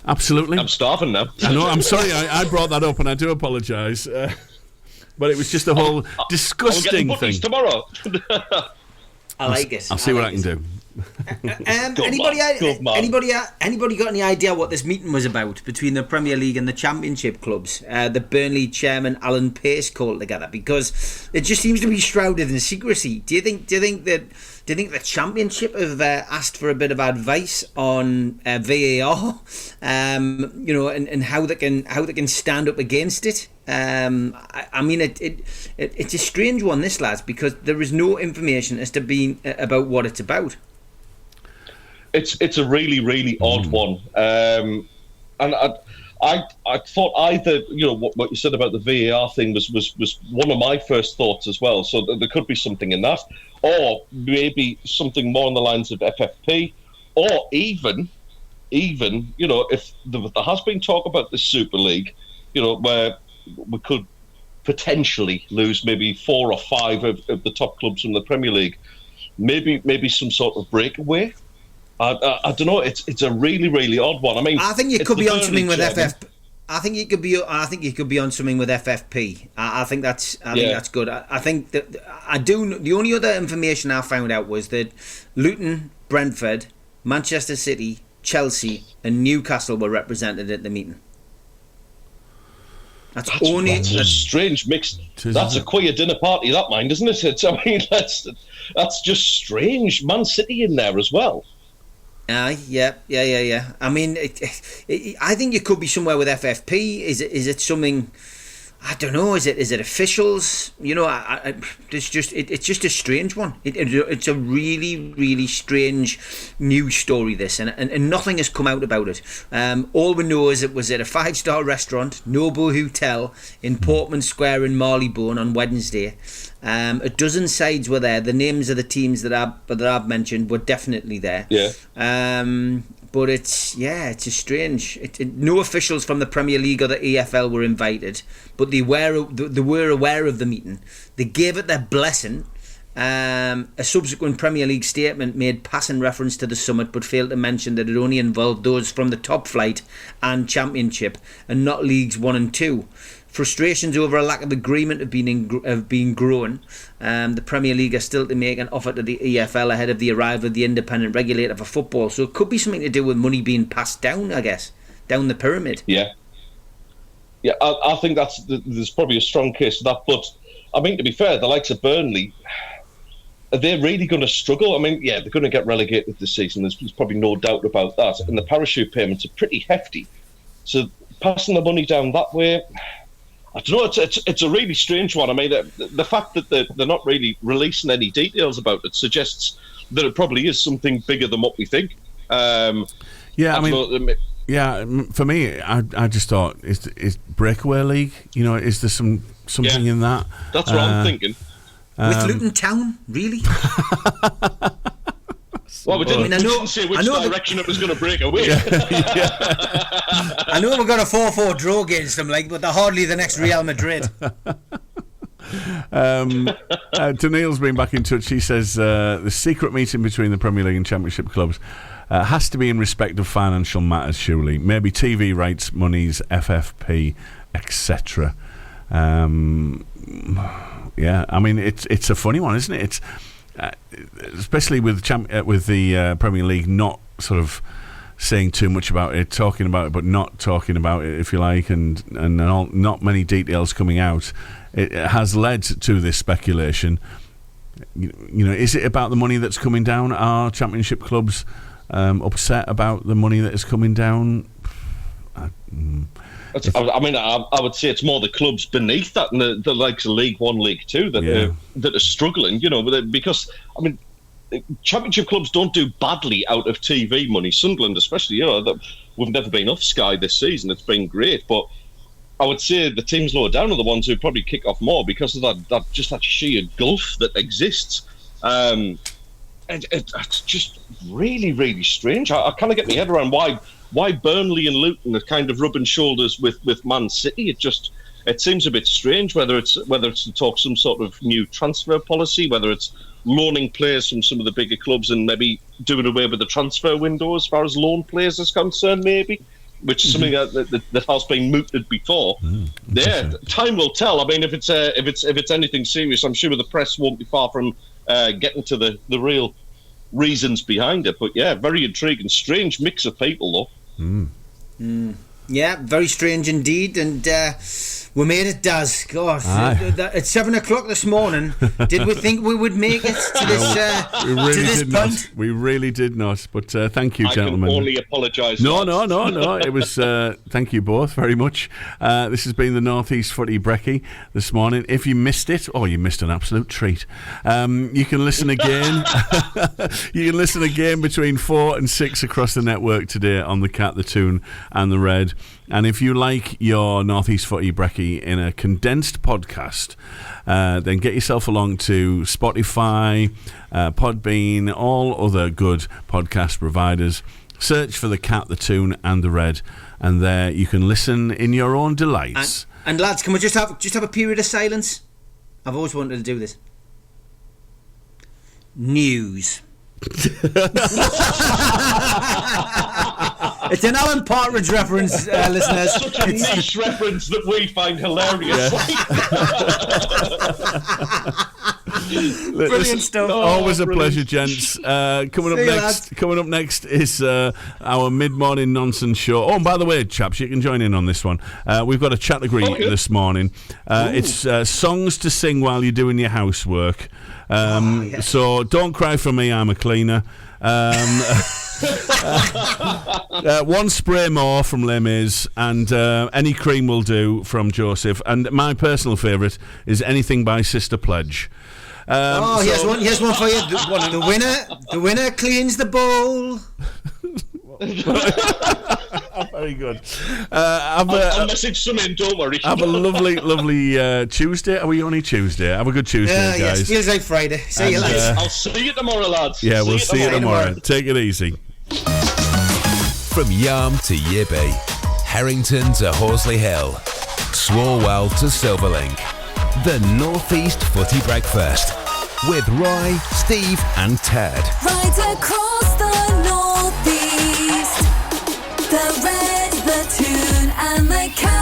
Absolutely. I'm starving now. I know. I'm sorry. I brought that up, and I do apologise. But it was just a whole disgusting I'll get thing. tomorrow. I like it. I'll see what I can do. Anybody got any idea what this meeting was about between the Premier League and the Championship clubs? The Burnley chairman Alan Pace called together, because it just seems to be shrouded in secrecy. Do you think the Championship have asked for a bit of advice on VAR, and how they can stand up against it? I mean, it's a strange one, this, lads, because there is no information as to about what it's about. It's a really, really odd one, and I thought either what you said about the VAR thing was one of my first thoughts as well. So there could be something in that, or maybe something more on the lines of FFP, or even if there has been talk about the Super League, where we could potentially lose maybe 4 or 5 of the top clubs from the Premier League, maybe some sort of breakaway. I don't know. It's a really, really odd one. I mean, I think you could be on something with FFP. I think you could be on something with FFP. I think that's good. I think that the only other information I found out was that Luton, Brentford, Manchester City, Chelsea, and Newcastle were represented at the meeting. That's a strange mix. That's a queer dinner party, that mind, isn't it? That's just strange. Man City in there as well. Yeah. I mean, I think you could be somewhere with FFP. Is it something? I don't know. Is it officials? It's just a strange one. It's a really, really strange news story, this, and nothing has come out about it. All we know is it was at a 5-star restaurant, Noble Hotel, in Portman Square in Marylebone on Wednesday. A dozen sides were there. The names of the teams that I've mentioned were definitely there. Yeah. But it's a strange. No officials from the Premier League or the EFL were invited, but they were aware of the meeting. They gave it their blessing. A subsequent Premier League statement made passing reference to the summit, but failed to mention that it only involved those from the top flight and Championship, and not Leagues 1 and 2. Frustrations over a lack of agreement have been growing. The Premier League are still to make an offer to the EFL ahead of the arrival of the independent regulator for football. So it could be something to do with money being passed down, I guess, down the pyramid. Yeah, I think there's probably a strong case for that. But I mean, to be fair, the likes of Burnley, are they really going to struggle? I mean, yeah, they're going to get relegated this season. There's probably no doubt about that. And the parachute payments are pretty hefty. So passing the money down that way, I don't know. It's a really strange one. I mean, the fact that they're not really releasing any details about it suggests that it probably is something bigger than what we think. For me, I just thought, is Breakaway League? Is there something in that? That's what I'm thinking. With Luton Town, really? Well, we didn't say which direction it was going to break away. I know we've got a 4-4 draw against them, but they're hardly the next Real Madrid. Daniil's been back in touch. He says the secret meeting between the Premier League and Championship clubs has to be in respect of financial matters, surely. Maybe TV rights, monies, FFP, etc. I mean, it's a funny one, isn't it? It's especially with the Premier League not sort of saying too much about it, talking about it but not talking about it, if you like, and not many details coming out. It has led to this speculation. You know, is it about the money that's coming down? Are Championship clubs upset about the money that is coming down? I mean, I would say it's more the clubs beneath that, and the likes of League One, League Two that are struggling. You know, because I mean, Championship clubs don't do badly out of TV money. Sunderland, especially, you know, we've never been off Sky this season. It's been great, but I would say the teams lower down are the ones who probably kick off more because of that sheer gulf that exists. It's just really, really strange. I kind of get my head around why Burnley and Luton are kind of rubbing shoulders with Man City. It seems a bit strange, whether it's to talk some sort of new transfer policy, whether it's loaning players from some of the bigger clubs and maybe doing away with the transfer window as far as loan players is concerned, maybe, which is something that has been mooted before. Yeah, time will tell. I mean, if it's anything serious, I'm sure the press won't be far from getting to the real reasons behind it. But yeah, very intriguing, strange mix of people though. Yeah, very strange indeed, and we made it, Daz. God, at 7 o'clock this morning, did we think we would make it to this point? We really did not. But thank you, gentlemen. I can only apologise. No. It was. Thank you both very much. This has been the North East Footy Brekky this morning. If you missed it, you missed an absolute treat. You can listen again. You can listen again between 4 and 6 across the network today on the Cat, the Toon, and the Red. And if you like your North East Footy Brekky in a condensed podcast, then get yourself along to Spotify, Podbean, all other good podcast providers. Search for the Cat, the Toon, and the Red, and there you can listen in your own delights. And lads, can we just have a period of silence? I've always wanted to do this. News. It's an Alan Partridge reference, listeners. Such a niche reference that we find hilarious. Brilliant stuff. Always a pleasure, gents. Coming up next is our mid-morning nonsense show. Oh, and by the way, chaps, you can join in on this one. We've got a category this morning. It's songs to sing while you're doing your housework. So don't cry for me, I'm a cleaner. One spray more from Les Mis, and Any Cream Will Do from Joseph, and my personal favourite is Anything by Sister Pledge. Here's one for you. The winner cleans the bowl. Very good. I'll message some in, don't worry. Have a lovely Tuesday. Are we only Tuesday? Have a good Tuesday, guys. Yes, feels like Friday. See you lads. I'll see you tomorrow, lads. Yeah, we'll see you tomorrow. Take it easy. From Yarm to Yibby, Harrington to Horsley Hill, Swalwell to Silverlink, the North East Footy Breakfast with Roy, Steve and Ted. Right across the North East, the Red, the Toon and the Cat.